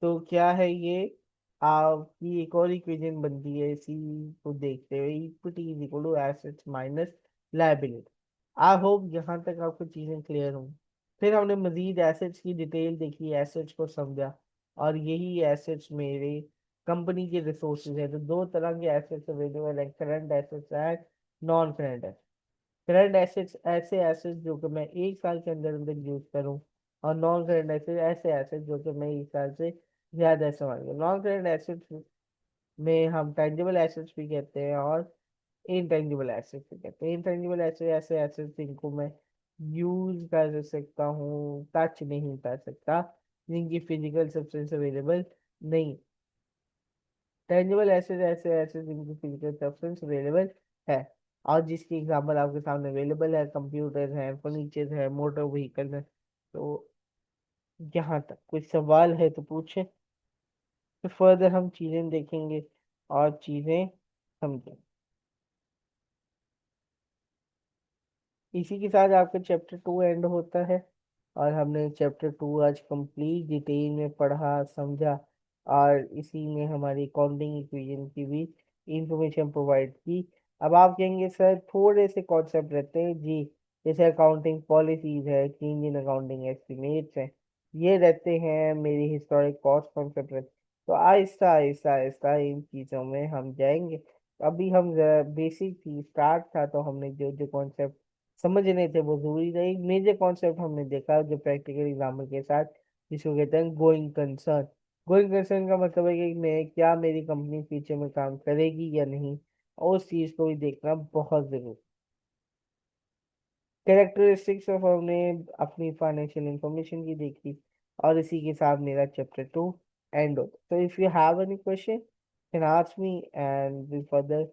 S1: तो क्या है ये, आपकी एक और इक्वेशन बनती है इसी को देखते हुए, equity is equal to assets minus liability. I hope यहाँ तक आपको चीजें क्लियर होंगी। फिर हमने मजीद एसेट्स की डिटेल देखी, एसेट्स को समझा, और यही एसेट्स मेरे कंपनी के रिसोर्सेज है। तो दो तरह के एसेट्स अवेलेबल है, current assets and non current assets. Current assets ऐसे एसेट्स जो कि मैं एक साल के अंदर अंदर यूज करूँ, और नॉन करंट एसेट्स ऐसे एसेट्स जो कि मैं एक साल से ज्यादा इस्तेमाल करूँ। नॉन करंट एसेट्स में हम टेंजिबल एसेट्स भी कहते हैं और इनटेंजिबल एसेट्स भी कहते हैं। इनटेंजिबल एसेट्स ऐसे एसेट्स जिनको मैं यूज कर सकता हूँ, टच नहीं कर सकता, जिनकी फिजिकल सब्सटेंस अवेलेबल नहीं। टेंजिबल एसेट ऐसे एसेट जिनकी फिजिकल सब्सटेंस अवेलेबल है, और जिसकी एग्जांपल आपके सामने अवेलेबल है, कंप्यूटर है, फर्नीचर है, मोटर व्हीकल है। तो यहाँ तक कोई सवाल है तो पूछे, तो फर्दर हम चीजें देखेंगे और चीजें समझें। इसी के साथ आपका चैप्टर 2 एंड होता है, और हमने चैप्टर 2 आज कंप्लीट डिटेल में पढ़ा, समझा, और इसी में हमारी अकाउंटिंग इक्वेशन की भी इंफॉर्मेशन प्रोवाइड की। अब आप कहेंगे सर थोड़े से कॉन्सेप्ट रहते हैं जी, जैसे अकाउंटिंग पॉलिसीज है, चेंज इन अकाउंटिंग एस्टिमेट्स है, ये रहते हैं, मेरी हिस्टोरिक कॉस्ट कॉन्सेप्ट रहते। तो आहिस्ता आहिस्ता आहिस्ता इन चीज़ों में हम जाएंगे। अभी हम बेसिक थी, स्टार्ट था, तो हमने जो जो कॉन्सेप्ट समझने थे वो जरूरी नहीं। मेजर कॉन्सेप्ट हमने देखा जो प्रैक्टिकल एग्जाम्पल के साथ, जिसको कहते हैं गोइंग कंसर्न। गोइंग कंसर्न का मतलब है कि मैं क्या, मेरी कंपनी फ्यूचर में काम करेगी या नहीं, और उस चीज को भी देखना बहुत जरूरी। कैरेक्टरिस्टिक्स ऑफ हमने अपनी फाइनेंशियल इंफॉर्मेशन की देखी, और इसी के साथ मेरा चैप्टर 2 एंड होता। तो if you have any question can ask me and will further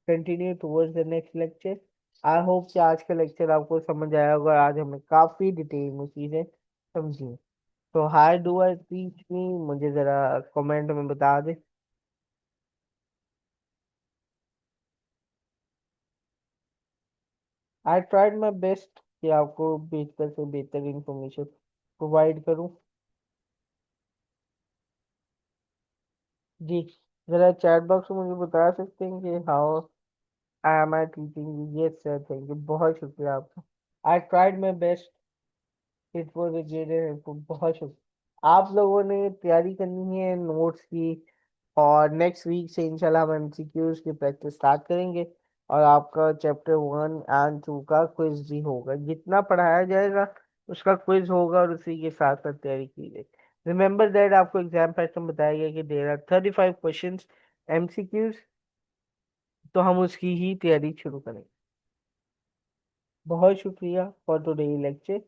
S1: continue towards the next lecture. I hope कि आज का लेक्चर आपको समझ आया होगा, आज हमने काफी डिटेल में चीजें समझी। तो how do I reach me, मुझे जरा कमेंट में बता दे। आई ट्राइड माई बेस्ट कि आपको बेहतर से बेहतर इंफॉर्मेशन प्रोवाइड करूं। जी, जरा चैट बॉक्स में मुझे बता सकते हैं कि how I am I teaching. Yes sir, thank you, बहुत शुक्रिया आपका। आई tried my best, it was a great helpful, बहुत शुक्रिया। आप लोगों ने तैयारी करनी है नोट्स की, और नेक्स्ट वीक से इंशाल्लाह हम एमसीक्यूज की प्रैक्टिस स्टार्ट करेंगे, और आपका चैप्टर 1 एंड 2 का क्विज भी होगा। जितना पढ़ाया जाएगा उसका क्विज होगा, और उसी के साथ साथ तैयारी की जाएगी। रिमेंबर दैट आपको एग्जाम पैटर्न बताया गया कि देर आर 35 क्वेश्चन एमसीक्यूज, तो हम उसकी ही तैयारी शुरू करेंगे। बहुत शुक्रिया फॉर टुडे लेक्चर।